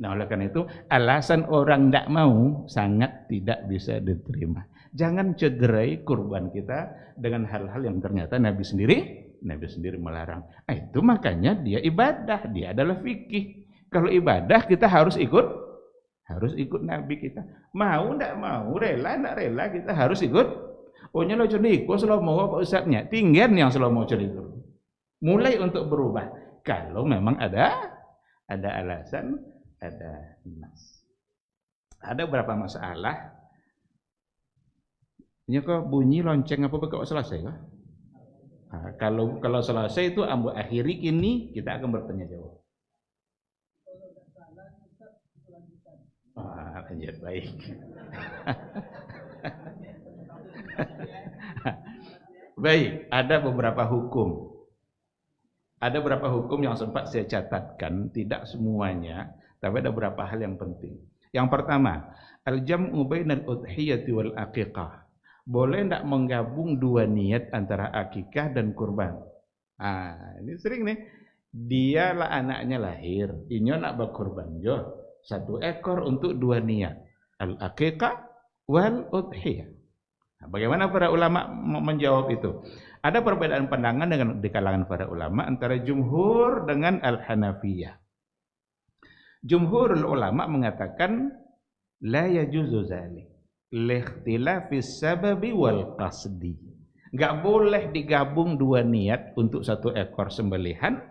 Nah, oleh karena itu alasan orang ndak mau sangat tidak bisa diterima. Jangan cederai kurban kita dengan hal-hal yang ternyata Nabi sendiri melarang. Itu makanya dia ibadah, dia adalah fikih. Kalau ibadah kita harus ikut Nabi kita. Mau ndak mau, rela ndak rela kita harus ikut. Ohnya lo cerdik, selalu mau apa ustaznya? Tinggal yang selalu mau cerdik. Mulai untuk berubah. Kalau memang ada alasan, ada nas. Ada beberapa masalah. Ini kok bunyi lonceng apa kok selesai kah? Nah, kalau selesai itu ambo akhiri kini kita akan bertanya jawab. Lanjut baik. Baik, ada beberapa hukum. Ada beberapa hukum yang sempat saya catatkan, tidak semuanya, tapi ada beberapa hal yang penting. Yang pertama, al-jam'u bainal udhiyati wal aqiqah. Boleh tidak menggabung dua niat antara akikah dan kurban. Ini sering nih. Dia lah anaknya lahir, inyo nak berkurban jo. 1 ekor untuk 2 niat. Al-akikah wal udhiyah. Bagaimana para ulama menjawab itu? Ada perbedaan pandangan di kalangan para ulama antara jumhur dengan al-Hanafiyah. Jumhurul ulama mengatakan la yajuzu zalik. Likhtilafis sababi wal qasdi. Enggak boleh digabung 2 niat untuk 1 ekor sembelihan,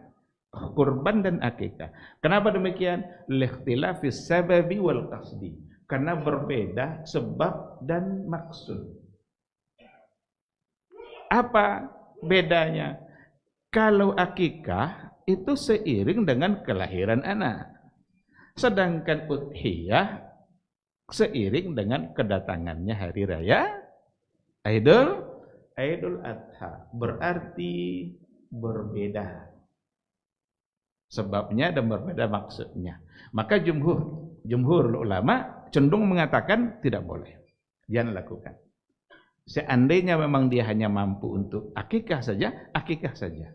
kurban dan akikah. Kenapa demikian? Likhtilafis sababi wal qasdi. Karena berbeda sebab dan maksud. Apa bedanya? Kalau akikah itu seiring dengan kelahiran anak. Sedangkan udhiyah seiring dengan kedatangannya hari raya Idul Adha. Berarti berbeda sebabnya dan berbeda maksudnya. Maka jumhur ulama cenderung mengatakan tidak boleh, jangan lakukan. Seandainya memang dia hanya mampu untuk akikah saja, akikah saja.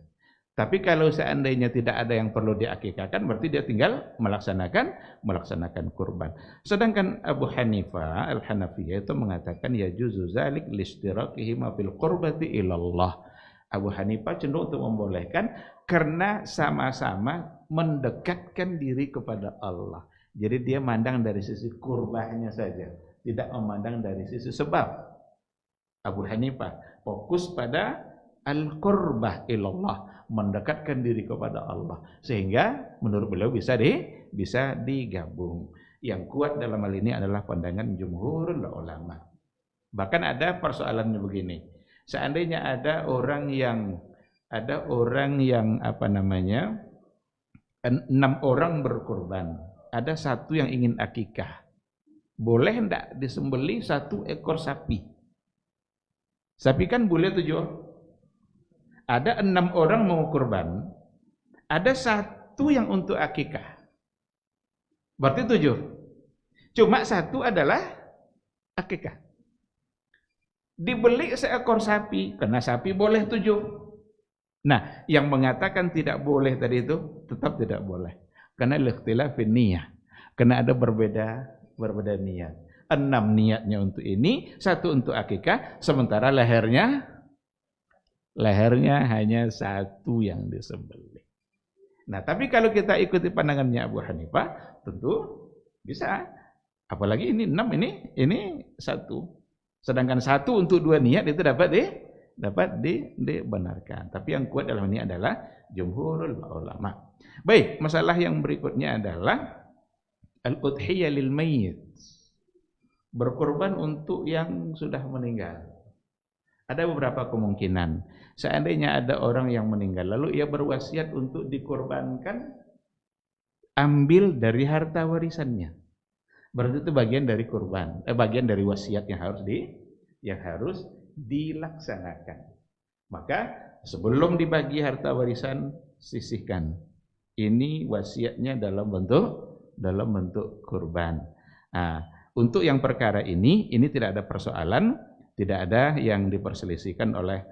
Tapi kalau seandainya tidak ada yang perlu diakikahkan, berarti dia tinggal melaksanakan kurban. Sedangkan Abu Hanifah al-Hanafiyah itu mengatakan ya juzu zalik listiraqihima fil qurbati ilallah. Abu Hanifah cenderung untuk membolehkan karena sama-sama mendekatkan diri kepada Allah. Jadi dia mandang dari sisi kurbannya saja, tidak memandang dari sisi sebab. Abu Hanifah fokus pada al-qurbah ilallah, mendekatkan diri kepada Allah. Sehingga menurut beliau bisa digabung. Yang kuat dalam hal ini adalah pandangan jumhurul ulama. Bahkan ada persoalannya begini. Seandainya ada orang yang apa namanya, 6 orang berkorban, ada satu yang ingin akikah, boleh enggak disembelih 1 ekor sapi? Sapi kan boleh 7. Ada 6 orang mau kurban, ada 1 yang untuk akikah, berarti 7. Cuma 1 adalah akikah. Dibeli seekor sapi, karena sapi boleh 7. Nah, yang mengatakan tidak boleh tadi itu tetap tidak boleh. Karena ikhtilafin niyah. Karena ada berbeda niat. 6 niatnya untuk ini, 1 untuk akikah, sementara lehernya hanya 1 yang disembelih. Nah, tapi kalau kita ikuti pandangannya Abu Hanifah, tentu bisa. Apalagi ini 6, ini 1. Sedangkan 1 untuk 2 niat itu dapat dibenarkan. Tapi yang kuat dalam ini adalah jumhurul ulama. Baik, masalah yang berikutnya adalah al-udhiyah lil mayyit. Berkorban untuk yang sudah meninggal. Ada beberapa kemungkinan. Seandainya ada orang yang meninggal lalu ia berwasiat untuk dikorbankan, ambil dari harta warisannya. Berarti itu bagian dari kurban, bagian dari wasiat yang harus dilaksanakan. Maka sebelum dibagi harta warisan, sisihkan. Ini wasiatnya dalam bentuk kurban. Nah, untuk yang perkara ini tidak ada persoalan, tidak ada yang diperselisihkan oleh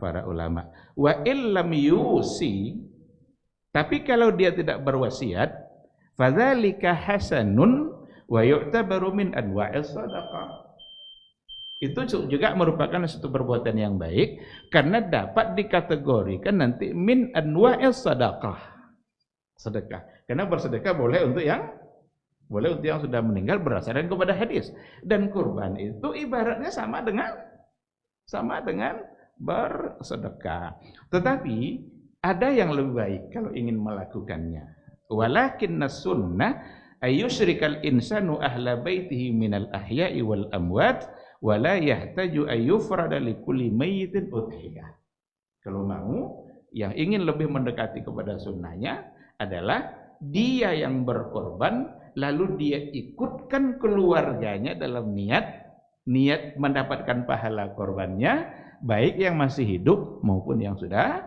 para ulama. Wa illam yusi, tapi kalau dia tidak berwasiat, fadzalika hasanun wa yu'tabaru min anwa'is shadaqah. Itu juga merupakan suatu perbuatan yang baik karena dapat dikategorikan nanti min anwa'is shadaqah. Sedekah. Karena bersedekah boleh untuk yang sudah meninggal berdasarkan kepada hadis. Dan kurban itu ibaratnya sama dengan bersedekah. Tetapi ada yang lebih baik kalau ingin melakukannya. Walakinna sunnah ayyusyrikal insanu ahla baitihi minal ahya'i wal amwat wa la yahtaju ayyufrada likulli mayyitin udhiyah. Kalau mau, yang ingin lebih mendekati kepada sunnahnya adalah dia yang berkorban lalu dia ikutkan keluarganya dalam niat mendapatkan pahala korbannya, baik yang masih hidup maupun yang sudah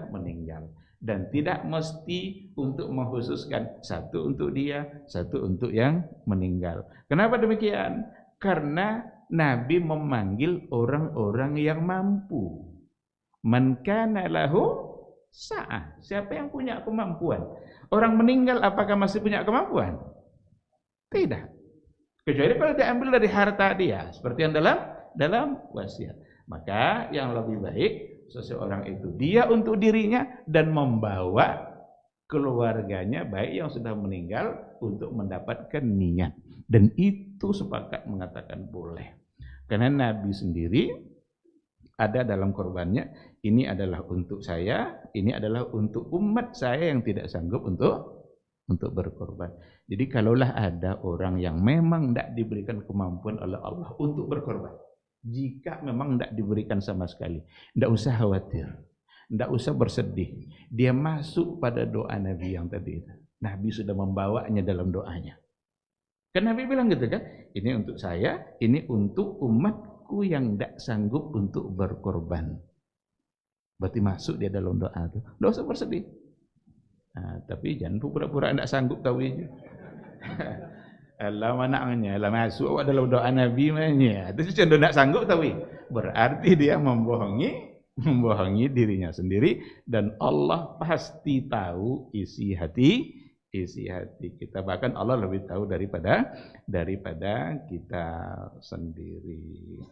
meninggal. Dan tidak mesti untuk mengkhususkan 1 untuk dia, 1 untuk yang meninggal. Kenapa demikian? Karena Nabi memanggil orang-orang yang mampu. Man kana lahu sa'ah. Siapa yang punya kemampuan? Orang meninggal apakah masih punya kemampuan? Tidak. Kecuali kalau diambil dari harta dia, seperti yang dalam wasiat. Maka yang lebih baik seseorang itu dia untuk dirinya dan membawa keluarganya baik yang sudah meninggal untuk mendapatkan niat. Dan itu sepakat mengatakan boleh. Karena Nabi sendiri ada dalam korbannya, ini adalah untuk saya, ini adalah untuk umat saya yang tidak sanggup untuk berkorban. Jadi kalaulah ada orang yang memang tidak diberikan kemampuan oleh Allah untuk berkorban, jika memang tidak diberikan sama sekali, tidak usah khawatir, tidak usah bersedih. Dia masuk pada doa Nabi yang tadi itu. Nabi sudah membawanya dalam doanya. Kan Nabi bilang gitu kan, ini untuk saya, ini untuk umatku yang tidak sanggup untuk berkorban. Berarti masuk dia dalam doa itu. Tidak usah bersedih. Nah, tapi jangan pura-pura tidak sanggup tahu aja. Allah manaknya, Allah masuk awak dalam doa Nabi mana? Itu cenderung tidak sanggup tahu. Berarti dia membohongi dirinya sendiri dan Allah pasti tahu isi hati kita. Bahkan Allah lebih tahu daripada kita sendiri.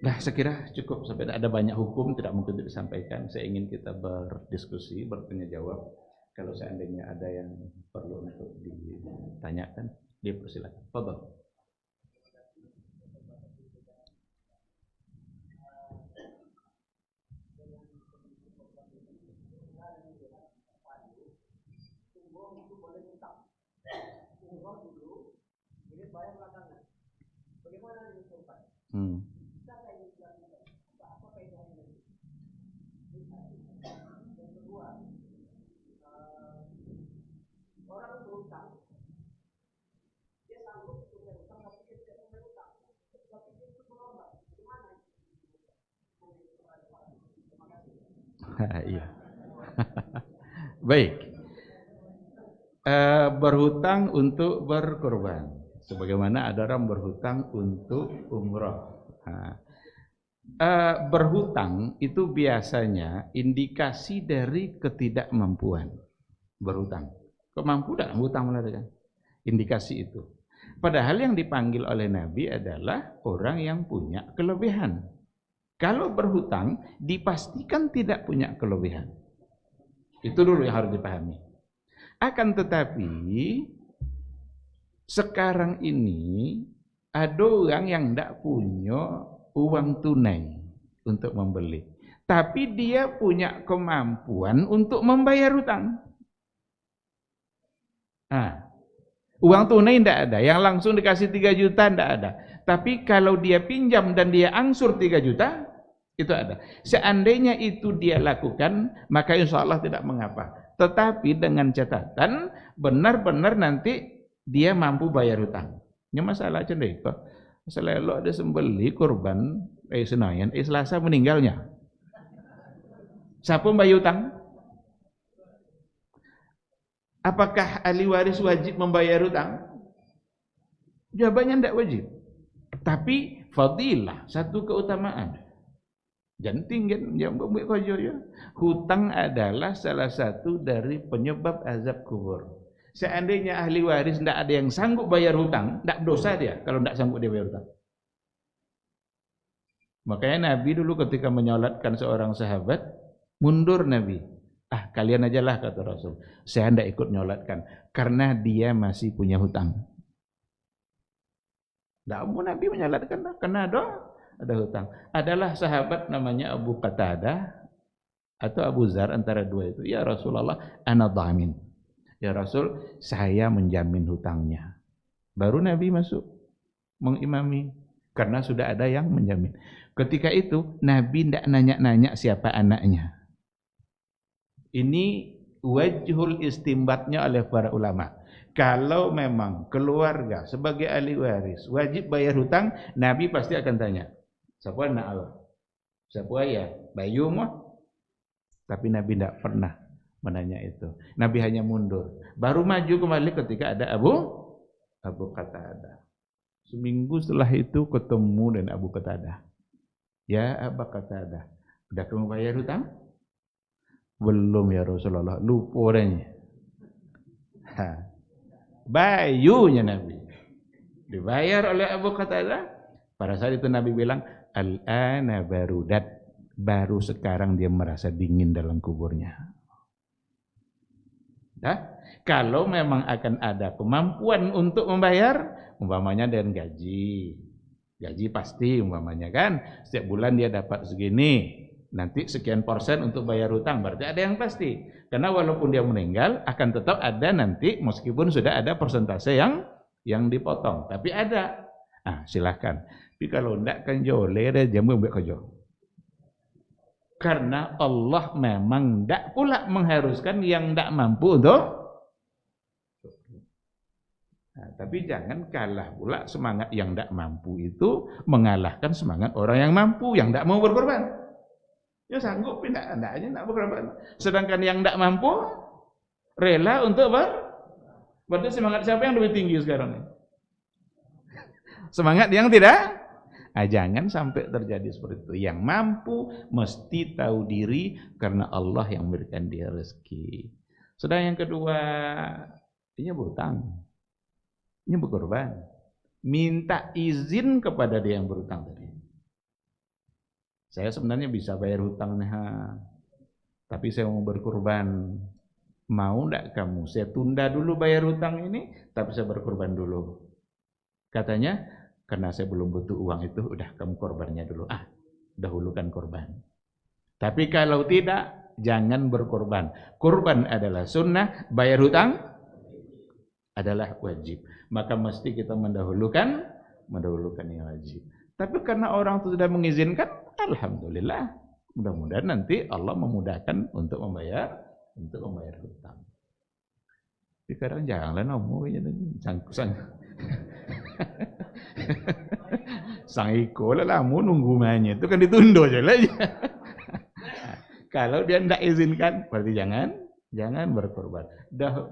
Nah, saya kira cukup sampai ada banyak hukum tidak mungkin disampaikan. Saya ingin kita berdiskusi, bertanya jawab. Kalau seandainya ada yang perlu untuk ditanyakan, dipersilakan. Fadhal. Hmm. Iya. Baik. Berhutang untuk berkorban. Sebagaimana ada orang berhutang untuk umrah. Berhutang itu biasanya indikasi dari ketidakmampuan. Berhutang. Kok mampu tak hutang mengatakan? Indikasi itu. Padahal yang dipanggil oleh Nabi adalah orang yang punya kelebihan. Kalau berhutang dipastikan tidak punya kelebihan. Itu dulu yang harus dipahami. Akan tetapi sekarang ini ada orang yang tidak punya uang tunai untuk membeli, tapi dia punya kemampuan untuk membayar hutang. Uang tunai tidak ada, yang langsung dikasih 3 juta tidak ada. Tapi kalau dia pinjam dan dia angsur 3 juta, itu ada. Seandainya itu dia lakukan, maka insya Allah tidak mengapa. Tetapi dengan catatan, benar-benar nanti dia mampu bayar hutang. Ini masalah cendek. Masalah lo ada sembeli kurban, Senayan, Selasa meninggalnya. Siapa bayar hutang? Apakah ahli waris wajib membayar hutang? Jawabannya tidak wajib. Tapi fadilah, satu keutamaan. Janting yang membuat kojo ya. Hutang adalah salah satu dari penyebab azab kubur. Seandainya ahli waris tidak ada yang sanggup bayar hutang, tidak dosa dia kalau tidak sanggup dia bayar hutang. Makanya Nabi dulu ketika menyolatkan seorang sahabat, mundur Nabi. Kalian ajalah kata Rasul. Saya tidak ikut nyolatkan karena dia masih punya hutang. Tidak mau Nabi menyolatkan karena ada hutang. Adalah sahabat namanya Abu Qatadah atau Abu Zar, antara dua itu. Ya Rasulullah, ana dhamin. Ya Rasul, saya menjamin hutangnya. Baru Nabi masuk mengimami karena sudah ada yang menjamin. Ketika itu Nabi tidak nanya-nanya siapa anaknya. Ini wajhul istimbatnya oleh para ulama. Kalau memang keluarga sebagai ahli waris wajib bayar hutang, Nabi pasti akan tanya, siapa anak Allah? Siapa ayah? Bayu mah? Tapi Nabi tidak pernah menanya itu. Nabi hanya mundur. Baru maju kembali ketika ada Abu Qatadah. Seminggu setelah itu ketemu dengan Abu Qatadah. Ya Abu Qatadah, udah kamu bayar hutang? Belum ya Rasulullah, lupa orangnya. Bayunya Nabi dibayar oleh Abu Qatadah. Pada saat itu Nabi bilang, al-ana barudat, baru sekarang dia merasa dingin dalam kuburnya. Kalau memang akan ada kemampuan untuk membayar, umpamanya dengan gaji pasti umpamanya kan, setiap bulan dia dapat segini. Nanti sekian persen untuk bayar hutang, berarti ada yang pasti. Karena walaupun dia meninggal, akan tetap ada nanti, meskipun sudah ada persentase yang dipotong. Tapi ada. Silahkan. Tapi kalau tidak kan jole, ada jamu buat kerja. Karena Allah memang tidak pula mengharuskan yang tidak mampu untuk. Tapi jangan kalah pula semangat yang tidak mampu itu mengalahkan semangat orang yang mampu, yang tidak mau berkorban. Ya sanggup pindah andanya nak berkorban. Sedangkan yang tidak mampu rela untuk berarti semangat siapa yang lebih tinggi sekarang ini? Semangat yang tidak? Jangan sampai terjadi seperti itu. Yang mampu mesti tahu diri karena Allah yang memberikan dia rezeki. Sedang yang kedua, ini berhutang. Ini berkorban. Minta izin kepada dia yang berhutang tadi. Saya sebenarnya bisa bayar hutangnya, tapi saya mau berkorban. Mau enggak kamu? Saya tunda dulu bayar hutang ini, tapi saya berkorban dulu. Katanya, karena saya belum butuh uang itu, udah kamu korbannya dulu. Dahulukan korban. Tapi kalau tidak, jangan berkorban. Korban adalah sunnah, bayar hutang adalah wajib. Maka mesti kita mendahulukan yang wajib. Tapi karena orang itu sudah mengizinkan, alhamdulillah. Mudah-mudahan nanti Allah memudahkan untuk membayar hutang. Sekarang janganlah ngomong sang iko lah mau nunggu mainnya itu kan ditunda aja lah. Kalau dia tidak izinkan, berarti jangan berkorban. Dah.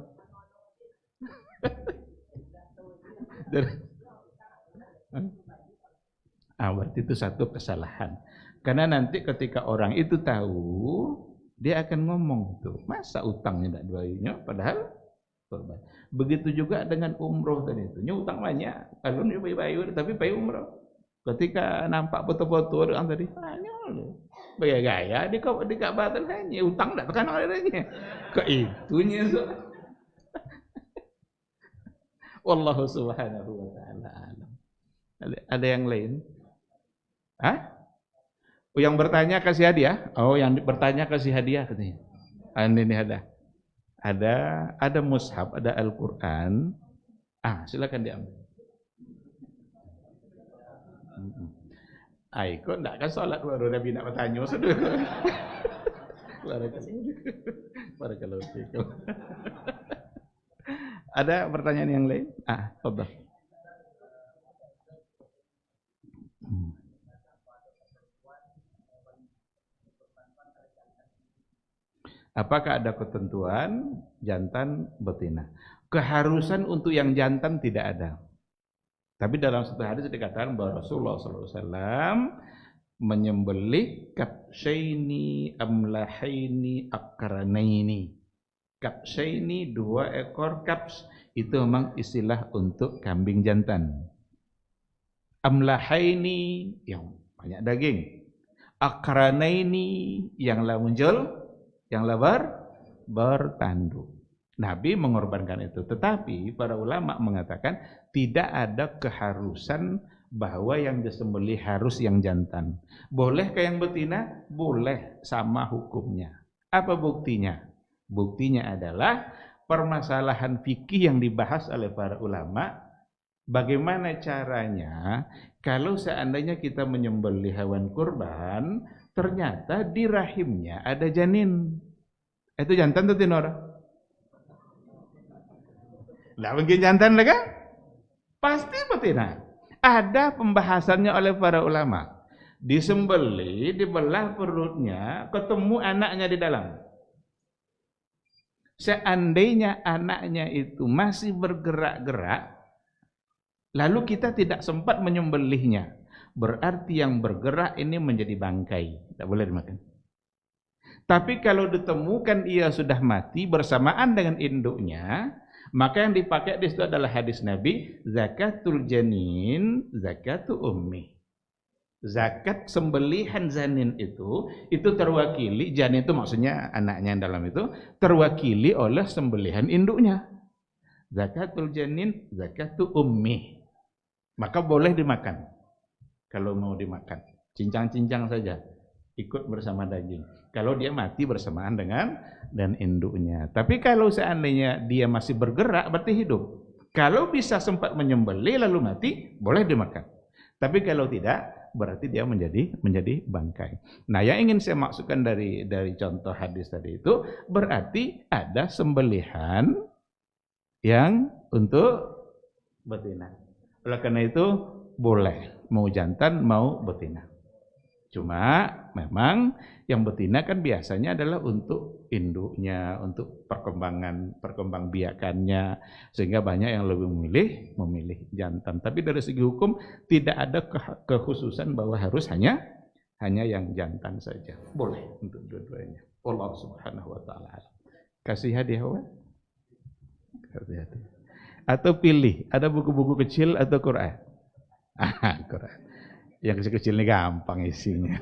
Berarti itu satu kesalahan. Karena nanti ketika orang itu tahu, dia akan ngomong tuh, masa utangnya tidak duanya, padahal korban. Begitu juga dengan umroh tadi itu, utang banyak, kalau dia bayu tapi bayu umroh. Ketika nampak foto-foto orang tadi, gaya-gaya di Ka'bah hanya utang tidak tekan olehnya, ke itunya. Wallahu subhanahu wa ta'ala alam. Ada yang lain? Oh, yang bertanya kasih hadiah? Oh, yang bertanya kasih hadiah katanya. Ini ada. Ada mushaf, ada Al-Qur'an. Silakan diambil. Kok enggak kan salat baru Nabi nak bertanya sudah. Barakallahu fiikum. Ada pertanyaan yang lain? Fadhal. Apakah ada ketentuan jantan betina? Keharusan untuk yang jantan tidak ada. Tapi dalam satu hadis dikatakan bahwa Rasulullah SAW menyembelih kabsyaini amlahaini akranaini. Kabsyaini 2 ekor kabs, itu memang istilah untuk kambing jantan. Amlahaini yang banyak daging. Akranaini yang lamunjol, yang lebar bertanduk. Nabi mengorbankan itu. Tetapi para ulama mengatakan tidak ada keharusan bahwa yang disembelih harus yang jantan. Boleh ke yang betina? Boleh, sama hukumnya. Apa buktinya? Buktinya adalah permasalahan fikih yang dibahas oleh para ulama. Bagaimana caranya kalau seandainya kita menyembelih hewan kurban, ternyata di rahimnya ada janin. Itu jantan atau betina? Tidak mungkin jantan lah kan? Pasti betina. Ada pembahasannya oleh para ulama. Disembelih, dibelah perutnya, ketemu anaknya di dalam. Seandainya anaknya itu masih bergerak-gerak, lalu kita tidak sempat menyembelihnya, berarti yang bergerak ini menjadi bangkai, tidak boleh dimakan. Tapi kalau ditemukan ia sudah mati bersamaan dengan induknya, maka yang dipakai di situ adalah hadis Nabi, zakatul janin, zakatu ummi. Zakat sembelihan janin itu terwakili, janin itu maksudnya anaknya yang dalam itu, terwakili oleh sembelihan induknya. Zakatul janin, zakatu ummi. Maka boleh dimakan. Kalau mau dimakan, cincang-cincang saja, ikut bersama daging. Kalau dia mati bersamaan dengan dan induknya. Tapi kalau seandainya dia masih bergerak, berarti hidup. Kalau bisa sempat menyembelih lalu mati, boleh dimakan. Tapi kalau tidak, berarti dia menjadi bangkai. Nah, yang ingin saya maksudkan dari contoh hadis tadi itu, berarti ada sembelihan yang untuk betina. Oleh karena itu boleh, mau jantan mau betina. Cuma memang yang betina kan biasanya adalah untuk induknya, untuk perkembangbiakannya, sehingga banyak yang lebih memilih jantan. Tapi dari segi hukum tidak ada kekhususan bahwa harus hanya yang jantan saja. Boleh untuk dua-duanya. Allah Subhanahu wa taala. Kasih hadiah apa? Kasih hadiah. Atau pilih, ada buku-buku kecil atau Quran? Quran. Yang kecil-kecil ini gampang isinya.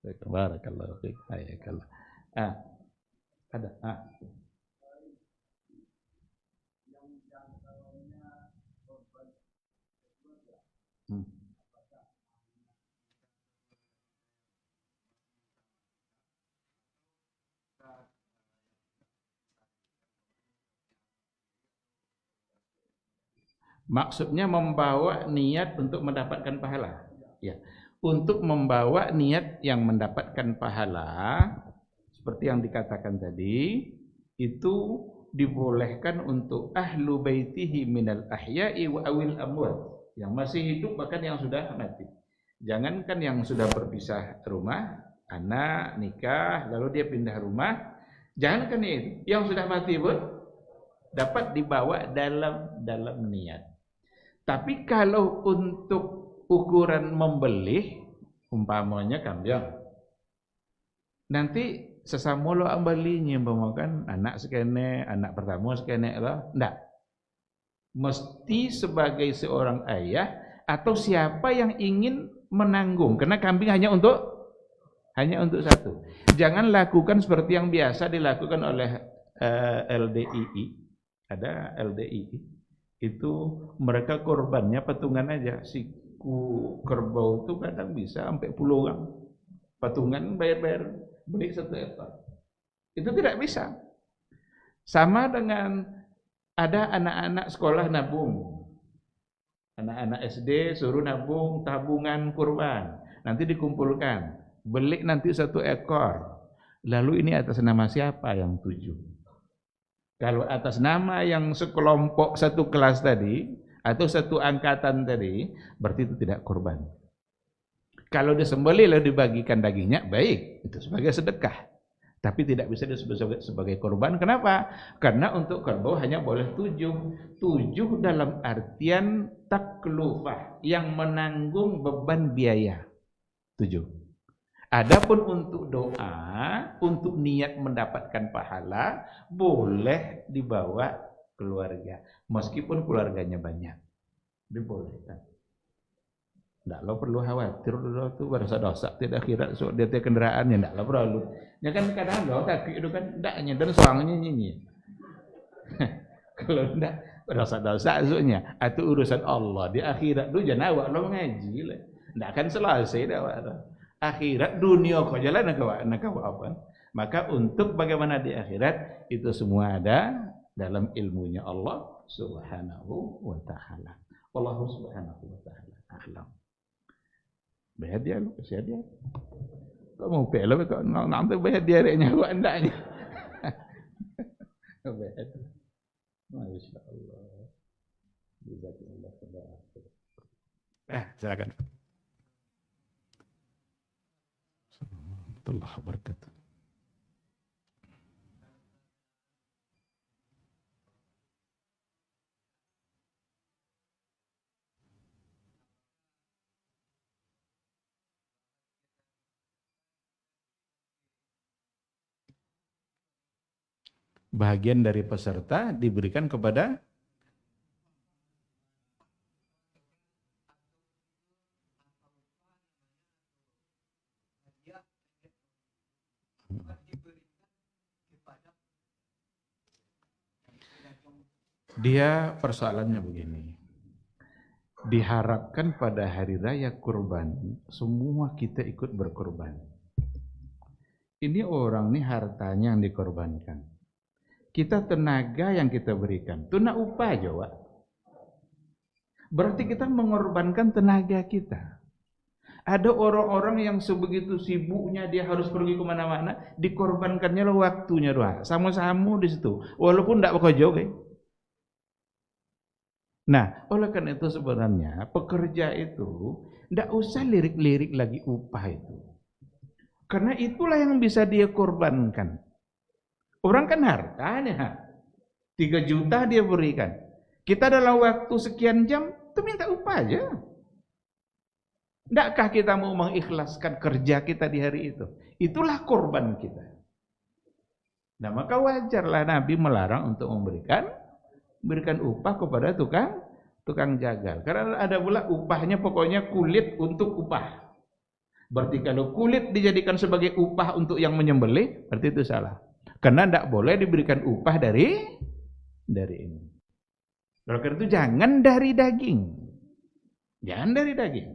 Barakallahu fiik. Hayakallah. Ada. Maksudnya membawa niat untuk mendapatkan pahala. Ya. Untuk membawa niat yang mendapatkan pahala, seperti yang dikatakan tadi, itu dibolehkan untuk ahlu baitihi minal ahya'i wa awil amwat, yang masih hidup bahkan yang sudah mati. Jangankan yang sudah berpisah rumah, anak nikah lalu dia pindah rumah, jangankan itu, yang sudah mati pun dapat dibawa dalam niat. Tapi kalau untuk ukuran membeli, umpamanya kambing, nanti sesama lo ambalinya umpamakan anak sekene, anak pertama sekene lah, enggak. Mesti sebagai seorang ayah atau siapa yang ingin menanggung, karena kambing hanya untuk satu. Jangan lakukan seperti yang biasa dilakukan oleh LDII. Ada LDII. Itu mereka korbannya patungan aja. Siku kerbau itu kadang bisa sampai puluhan. Patungan bayar-bayar beli 1 ekor. Itu tidak bisa. Sama dengan ada anak-anak sekolah nabung. Anak-anak SD suruh nabung tabungan kurban. Nanti dikumpulkan. Beli nanti 1 ekor. Lalu ini atas nama siapa yang tuju? Kalau atas nama yang sekelompok satu kelas tadi atau satu angkatan tadi, berarti itu tidak kurban. Kalau disembelih lalu dibagikan dagingnya, baik, itu sebagai sedekah. Tapi tidak bisa disebut sebagai kurban. Kenapa? Karena untuk kerbau hanya boleh 7. 7 dalam artian taklufah, yang menanggung beban biaya. 7. Adapun untuk doa, untuk niat mendapatkan pahala, boleh dibawa keluarga, meskipun keluarganya banyak, dibolehkan. Tidak lo perlu khawatir lo tuh berdosa-dosa tidak akhirat so dia kendaraannya, tidak lo perlu. Ya kan kadang lo takut itu kan tidaknya dan soalnya nyanyi. Kalau tidak berdosa-dosa soalnya, itu urusan Allah di akhirat. Lu jangan awak lo ngaji lah, tidak akan selesai dah awak. Akhirat dunia kau jalan nak apa? Maka untuk bagaimana di akhirat itu semua ada dalam ilmunya Allah Subhanahu wa taala. Allah Subhanahu wa taala a'lam. Bayar dia lu, kasih dia. Kau mau pelo kau nak tu bayar dia reknya kau andaknya. Bayar. Masyaallah. Jazakallah khair. Silakan. Allah wabarakatuh. Bahagian dari peserta diberikan kepada dia. Persoalannya begini, diharapkan pada hari raya kurban semua kita ikut berkorban. Ini orang nih hartanya yang dikorbankan, kita tenaga yang kita berikan, itu nak upah Jawa. Berarti kita mengorbankan tenaga kita. Ada orang-orang yang sebegitu sibuknya dia harus pergi kemana-mana, dikorbankannya lah waktunya doa. Sama-sama di situ, walaupun tidak bekerja, okay? Nah, oleh karena itu sebenarnya pekerja itu tidak usah lirik-lirik lagi upah itu, karena itulah yang bisa dia korbankan. Orang kan hartanya 3 juta dia berikan, kita dalam waktu sekian jam itu minta upah aja. Tidakkah kita mau mengikhlaskan kerja kita di hari itu? Itulah korban kita. Nah, maka wajarlah Nabi melarang untuk memberikan upah kepada tukang jagal. Karena ada pula upahnya pokoknya kulit untuk upah. Berarti kalau kulit dijadikan sebagai upah untuk yang menyembelih, berarti itu salah. Karena tidak boleh diberikan upah dari ini. Oleh karena itu jangan dari daging. Jangan dari daging.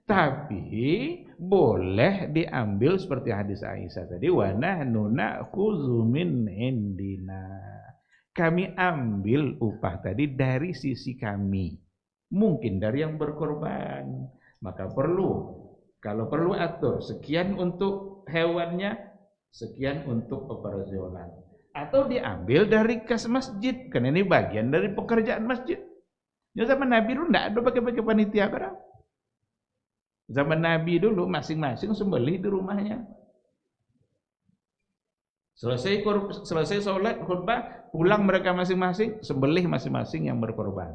Tapi boleh diambil seperti hadis Aisyah tadi, wa nahnu na'khudzu min indina. Kami ambil upah tadi dari sisi kami. mungkin dari yang berkorban. Maka kalau perlu atur sekian untuk hewannya, sekian untuk operasional. Atau diambil dari kas masjid, karena ini bagian dari pekerjaan masjid. Ya, zaman Nabi dulu enggak ada pakai panitia barang. Zaman Nabi dulu masing-masing sembelih di rumahnya. Selesai sholat khutbah, pulang mereka masing-masing, sembelih masing-masing yang berkorban.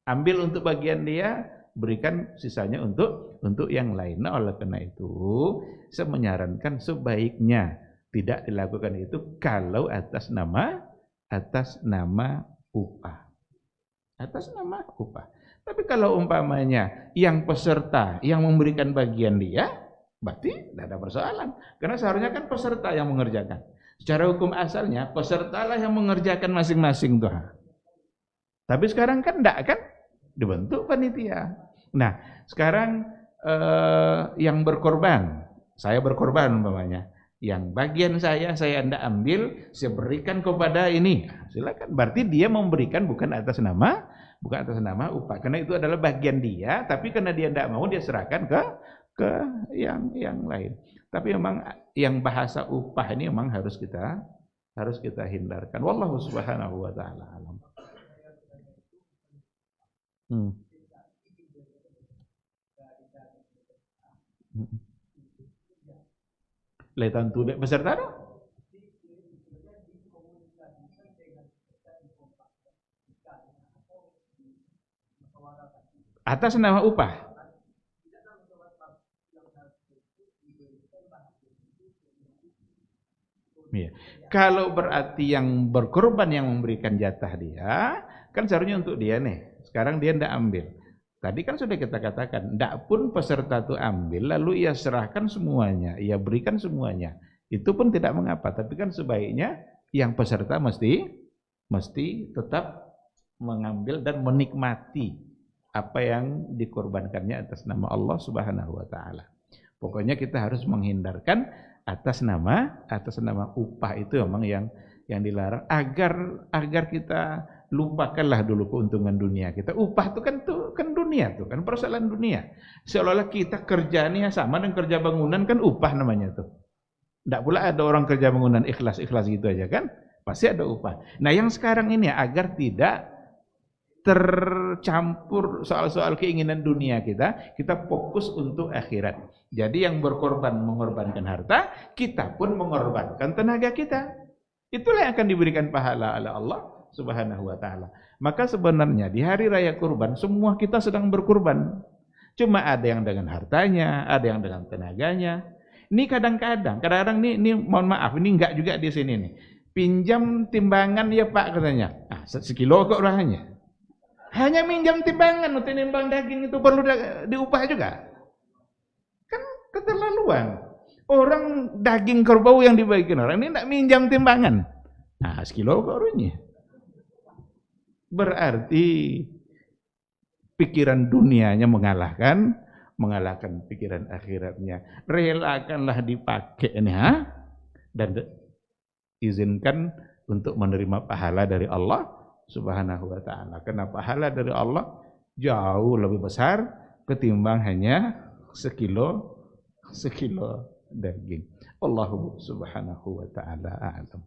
Ambil untuk bagian dia, berikan sisanya untuk yang lain. Nah, oleh karena itu, saya menyarankan sebaiknya tidak dilakukan itu kalau atas nama upah. Atas nama upah. Tapi kalau umpamanya yang peserta yang memberikan bagian dia, berarti tidak ada persoalan. Karena seharusnya kan peserta yang mengerjakan. Secara hukum asalnya pesertalah yang mengerjakan masing-masing tuh. Tapi sekarang kan enggak kan? Dibentuk panitia. Nah, sekarang yang berkorban, saya berkorban umpamanya. Yang bagian saya hendak ambil, saya berikan kepada ini. Silakan. Berarti dia memberikan bukan atas nama upah. Karena itu adalah bagian dia, tapi karena dia tidak mau, dia serahkan ke yang lain. Tapi memang yang bahasa upah ini memang harus kita hindarkan. Wallahu subhanahu wa ta'ala alam. Letan tu dek peserta tu? Atas nama upah. Ya. Kalau berarti yang berkorban yang memberikan jatah dia, kan seharusnya untuk dia nih. Sekarang dia tidak ambil. Tadi kan sudah kita katakan, tidak pun peserta itu ambil, lalu ia serahkan semuanya, ia berikan semuanya. Itu pun tidak mengapa. Tapi kan sebaiknya yang peserta mesti tetap mengambil dan menikmati apa yang dikorbankannya atas nama Allah Subhanahu wa taala. Pokoknya kita harus menghindarkan atas nama upah itu memang yang dilarang agar kita lupakanlah dulu keuntungan dunia kita. Upah itu kan dunia tuh, kan persoalan dunia. Seolah-olah kita kerjanya sama dengan kerja bangunan, kan upah namanya tuh. Enggak pula ada orang kerja bangunan ikhlas-ikhlas gitu aja kan? Pasti ada upah. Nah, yang sekarang ini agar tidak tercampur soal-soal keinginan dunia kita fokus untuk akhirat. Jadi yang berkorban mengorbankan harta, kita pun mengorbankan tenaga kita. Itulah yang akan diberikan pahala oleh Allah Subhanahu wa taala. Maka sebenarnya di hari raya kurban semua kita sedang berkurban. Cuma ada yang dengan hartanya, ada yang dengan tenaganya. Ini kadang-kadang ini mohon maaf, ini enggak juga di sini nih. Pinjam timbangan ya Pak katanya. Ah, sekilo kok rasanya. Hanya minjam timbangan untuk nimbang daging itu perlu diupah juga. Kan keterlaluan. Orang daging kerbau yang dibagikan orang ini tidak minjam timbangan. Nah, sekilo kok runya. Berarti pikiran dunianya mengalahkan pikiran akhiratnya. Relakanlah dipakai nih, dan izinkan untuk menerima pahala dari Allah Subhanahu wa ta'ala. Karena pahala dari Allah jauh lebih besar ketimbang hanya sekilo daging. Allahu subhanahu wa ta'ala a'lam.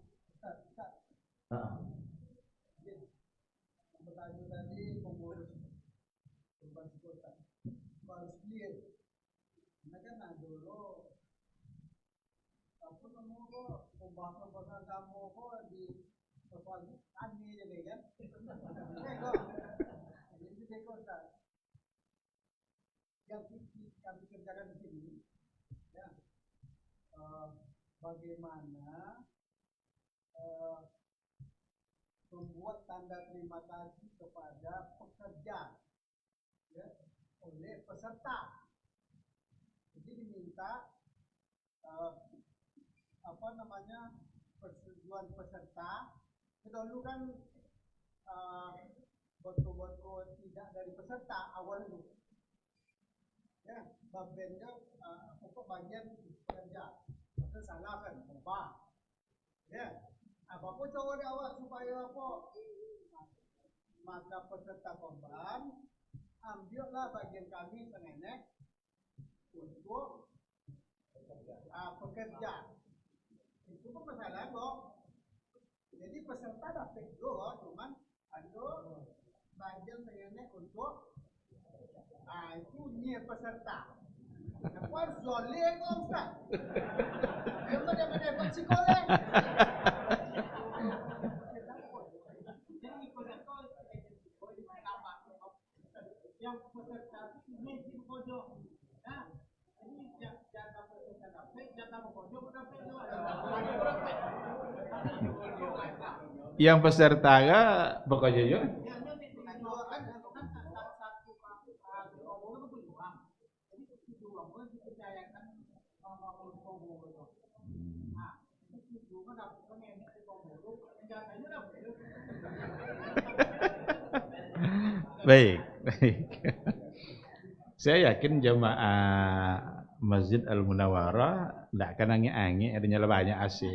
Yang kami kerjakan di sini, ya, bagaimana membuat tanda terima kasih kepada pekerja, ya, oleh peserta. Jadi diminta persetujuan peserta. Dahulu kan botol-botol tidak dari peserta awal itu. Ya, bagiannya pokok bagian pekerja. Maka salah kan, ubah. Ya, apapun cara awak supaya apa? Maka peserta korban ambillah bagian kami senenek untuk pekerja. Itu pun masalah kok. Jadi peserta dapat dulu, cuman ada bagian senenek untuk itu niat peserta. Aku harus zolim kok Ustaz. Kamu dia mendapat sekolah. Yang peserta itu mesti pojok. Nah, ini jatah peserta dapat, jatah pojok dapat dua. Yang peserta ga pokoknya yo. Baik, baik. Saya yakin jemaah Masjid Al-Munawwarah tidak akan angin-angin, adanya banyak AC.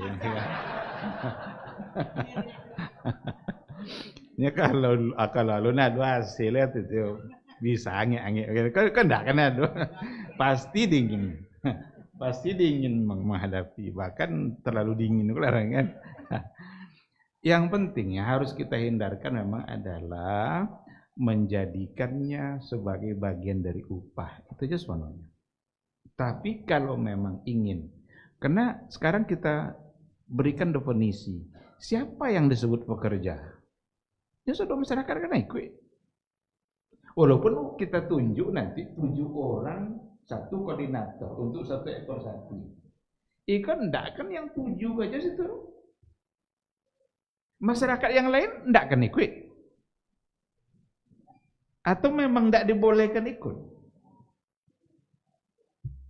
Ya kalau lu nado AC lihat itu bisa angin-angin. Kan tidak kan nado, pasti dingin, pasti dingin menghadapi, bahkan terlalu dingin kan. Yang penting yang harus kita hindarkan memang adalah menjadikannya sebagai bagian dari upah. Itu aja sebenarnya. Tapi kalau memang ingin, karena sekarang kita berikan definisi, siapa yang disebut pekerja? Ya sudah masyarakat kan ikut. Walaupun kita tunjuk nanti 7 orang, 1 koordinator untuk 1 ekor sapi. Ikan enggak kan yang 7 aja situ. Masyarakat yang lain enggak kan ikut. Atau memang tidak dibolehkan ikut?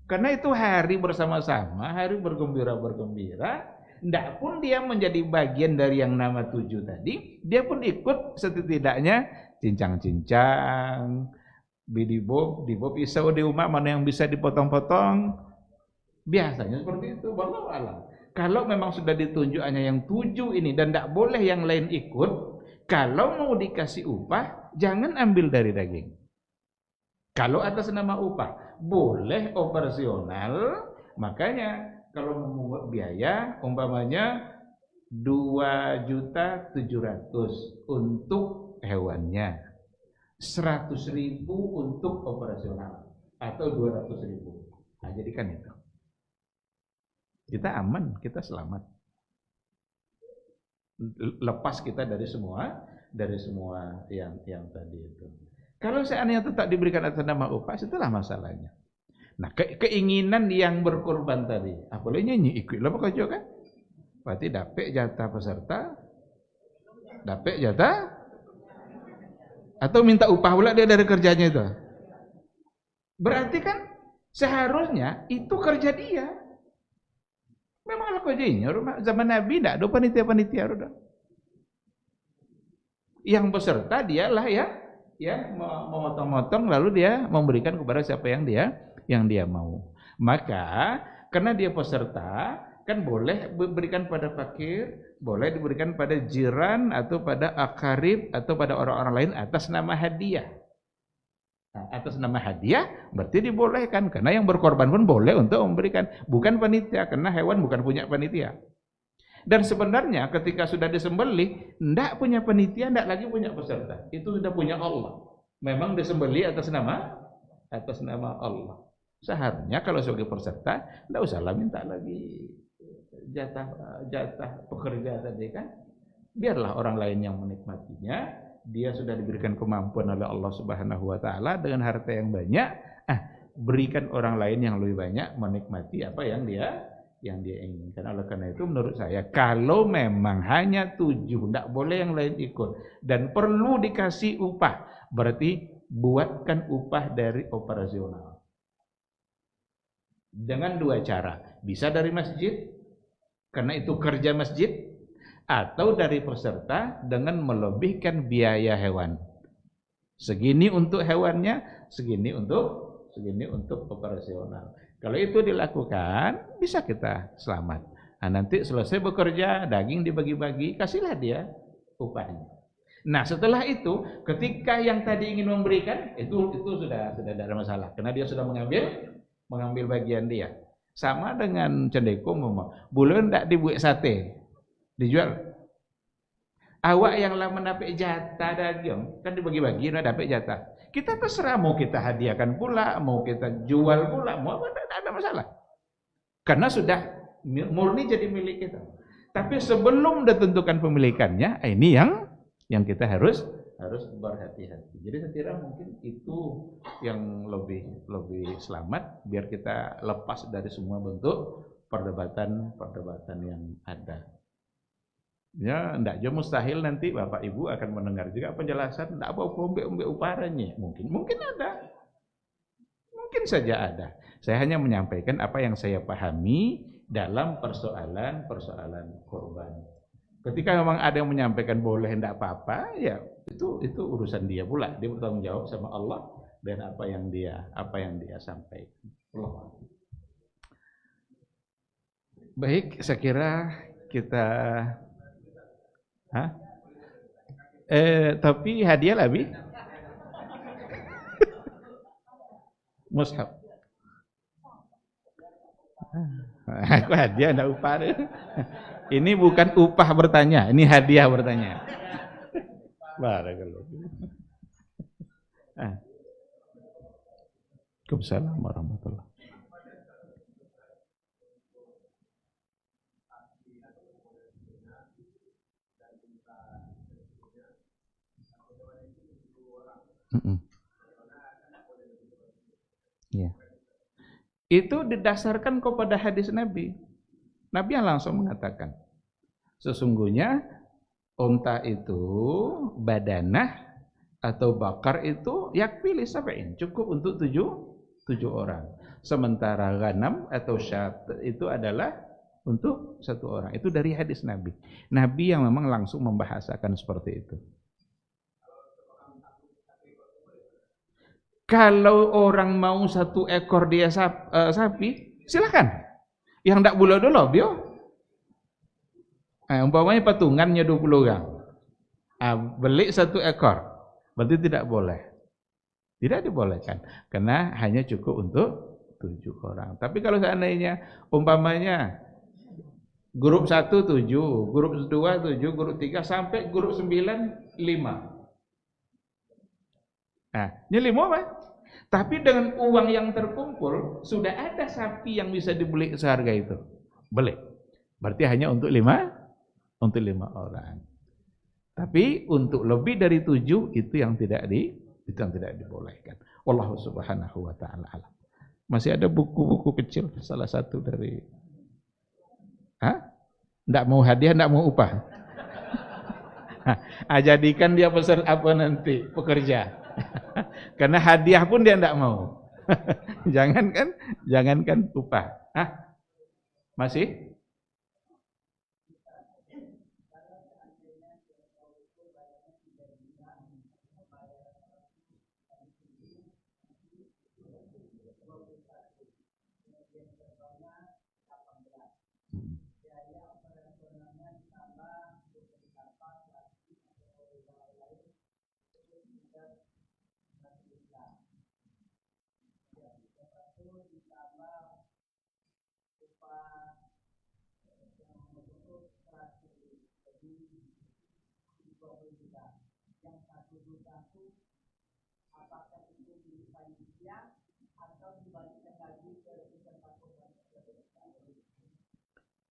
Karena itu hari bersama-sama, hari bergembira-bergembira, tidak pun dia menjadi bagian dari yang nama 7 tadi, dia pun ikut setidaknya cincang-cincang, dibob pisau di rumah, mana yang bisa dipotong-potong, biasanya seperti itu. Wallahu a'lam. Kalau memang sudah ditunjuk hanya yang 7 ini dan tidak boleh yang lain ikut, kalau mau dikasih upah, jangan ambil dari daging. Kalau atas nama upah, boleh operasional. Makanya kalau memungut biaya, umpamanya 2.700.000 untuk hewannya, 100.000 untuk operasional, atau 200.000. Nah, jadikan itu. Kita aman, kita selamat. Lepas kita dari semua yang tadi itu. Kalau seandainya tetap diberikan atas nama upah, itulah masalahnya. Nah, keinginan yang berkorban tadi, apalagi nyanyi ikutlah pokoknya kan? Berarti dapat jatah peserta, dapat jatah, atau minta upah pula dia dari kerjanya itu. Berarti kan seharusnya itu kerja dia. Memang lah kerjanya, zaman Nabi tidak ada panitia-panitia udah. Yang peserta dialah ya memotong-motong lalu dia memberikan kepada siapa yang dia mau. Maka karena dia peserta kan boleh diberikan pada fakir, boleh diberikan pada jiran atau pada akarib atau pada orang-orang lain atas nama hadiah. Nah, atas nama hadiah berarti dibolehkan karena yang berkorban pun boleh untuk memberikan, bukan panitia karena hewan bukan punya panitia. Dan sebenarnya ketika sudah disembelih, tidak punya panitia, tidak lagi punya peserta. Itu sudah punya Allah. Memang disembelih atas nama Allah. Seharusnya kalau sebagai peserta, tidak usahlah minta lagi jatah pekerja tadi kan. Biarlah orang lain yang menikmatinya. Dia sudah diberikan kemampuan oleh Allah Subhanahu wa taala dengan harta yang banyak, berikan orang lain yang lebih banyak menikmati apa yang dia inginkan. Oleh karena itu menurut saya kalau memang hanya 7, tidak boleh yang lain ikut dan perlu dikasih upah, berarti buatkan upah dari operasional. Dengan 2 cara, bisa dari masjid karena itu kerja masjid, atau dari peserta dengan melebihkan biaya hewan. Segini untuk hewannya, segini untuk operasional. Kalau itu dilakukan, bisa kita selamat. Nah, nanti selesai bekerja, daging dibagi-bagi, kasihlah dia upahnya. Nah, setelah itu, ketika yang tadi ingin memberikan, itu sudah tidak ada masalah, karena dia sudah mengambil bagian dia. Sama dengan cendeko, boleh ndak dibuat sate, dijual. Awak yang lah mendapat jatah daging, kan dibagi-bagi, udah dapat jatah. Kita terserah, mau kita hadiahkan pula, mau kita jual pula, mau apa, tidak ada masalah. Karena sudah murni jadi milik kita. Tapi sebelum ditentukan pemilikannya, ini yang kita harus berhati-hati. Jadi saya kira mungkin itu yang lebih selamat, biar kita lepas dari semua bentuk perdebatan yang ada. Ya, enggak aja mustahil nanti Bapak Ibu akan mendengar juga penjelasan enggak apa umbe uparanya. Mungkin ada. Mungkin saja ada. Saya hanya menyampaikan apa yang saya pahami dalam persoalan korban. Ketika memang ada yang menyampaikan boleh enggak apa-apa, ya itu urusan dia pula. Dia bertanggung jawab sama Allah dan apa yang dia sampaikan. Allah. Baik, saya kira kita tapi hadiah lah, Bi. Mushaf. Aku hadiah enggak upah. Ini bukan upah bertanya, ini hadiah bertanya. Barakallahu. Waalaikumsalam warahmatullahi. Ya. Itu didasarkan kepada hadis Nabi. Nabi yang langsung mengatakan, sesungguhnya unta itu badanah atau bakar itu yakfili sab'in, cukup untuk tujuh orang. Sementara ghanam atau syat itu adalah untuk 1 orang. Itu dari hadis Nabi. Nabi yang memang langsung membahasakan seperti itu. Kalau orang mau 1 ekor dia sapi, silakan. Yang tidak boleh dulu, bio. Umpamanya patungannya 20 orang. Beli 1 ekor, berarti tidak boleh. Tidak dibolehkan, karena hanya cukup untuk 7 orang. Tapi kalau seandainya umpamanya grup 1 7, grup 2 7, grup 3 sampai grup 9 5. Nah, ini 5 apa? Tapi dengan uang yang terkumpul sudah ada sapi yang bisa dibeli seharga itu. Boleh. Berarti hanya untuk 5 orang. Tapi untuk lebih dari 7 itu yang tidak dibolehkan. Wallahu subhanahu wa ta'ala alam. Masih ada buku-buku kecil, salah satu dari enggak mau hadiah, enggak mau upah. Jadikan dia pesan apa nanti pekerja. Karena hadiah pun dia enggak mau. Jangankan upah. Masih?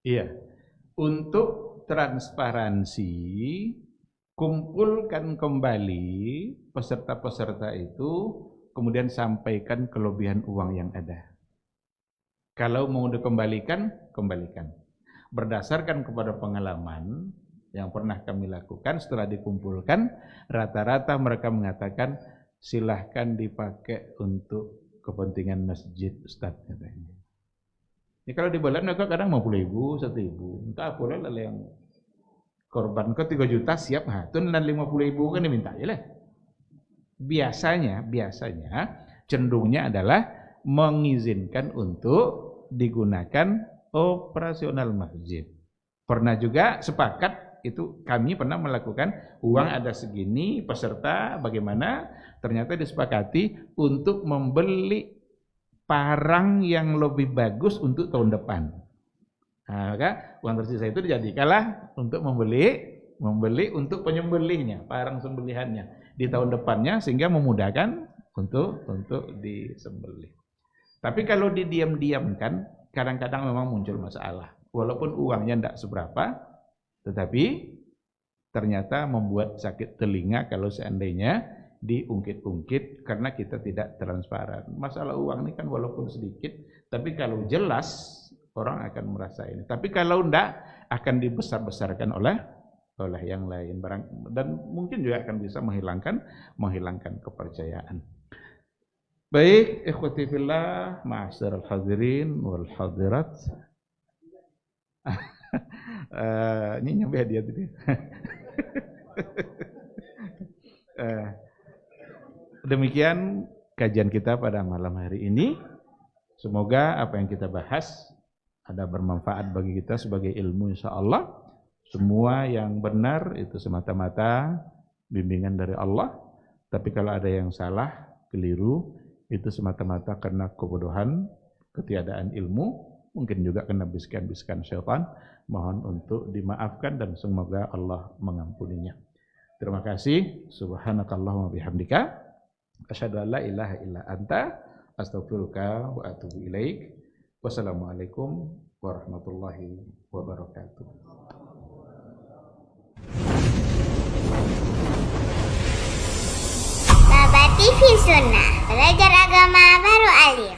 Iya, untuk transparansi, kumpulkan kembali peserta-peserta itu, kemudian sampaikan kelebihan uang yang ada. Kalau mau dikembalikan, kembalikan. Berdasarkan kepada pengalaman yang pernah kami lakukan, setelah dikumpulkan, rata-rata mereka mengatakan, silahkan dipakai untuk kepentingan masjid, Ustaz, katanya. Ya, kalau di bulan mereka kadang 50.000, 1.000. Entah boleh lah yang korban ke 3 juta siap, itu dan 50.000 kan diminta aja lah. Biasanya cenderungnya adalah mengizinkan untuk digunakan operasional masjid. Pernah juga sepakat itu kami pernah melakukan uang ada segini, peserta bagaimana, ternyata disepakati untuk membeli parang yang lebih bagus untuk tahun depan. Nah, maka uang tersisa itu dijadikanlah untuk membeli untuk penyembelihnya, parang sembelihannya di tahun depannya sehingga memudahkan untuk disembelih. Tapi kalau didiam-diamkan, kadang-kadang memang muncul masalah. Walaupun uangnya tidak seberapa, tetapi ternyata membuat sakit telinga kalau seandainya diungkit-ungkit karena kita tidak transparan. Masalah uang ini kan walaupun sedikit, tapi kalau jelas orang akan merasa ini. Tapi kalau tidak akan dibesar-besarkan oleh yang lain dan mungkin juga akan bisa menghilangkan kepercayaan. Baik, ikhwati fillah, ma'asyiral hadirin wal hadirat. Ini nyampe hadiah tadi. Demikian kajian kita pada malam hari ini. Semoga apa yang kita bahas ada bermanfaat bagi kita sebagai ilmu insyaallah. Semua yang benar itu semata-mata bimbingan dari Allah. Tapi kalau ada yang salah, keliru, itu semata-mata karena kebodohan, ketiadaan ilmu, mungkin juga kena bisikan-bisikan syaitan. Mohon untuk dimaafkan dan semoga Allah mengampuninya. Terima kasih. Subhanakallahumma bihamdika asyhadu an la ilaha illa anta astaghfiruka wa atubu ilaik. Wassalamualaikum warahmatullahi wabarakatuh. Baba TV Sunnah, belajar agama baru alim.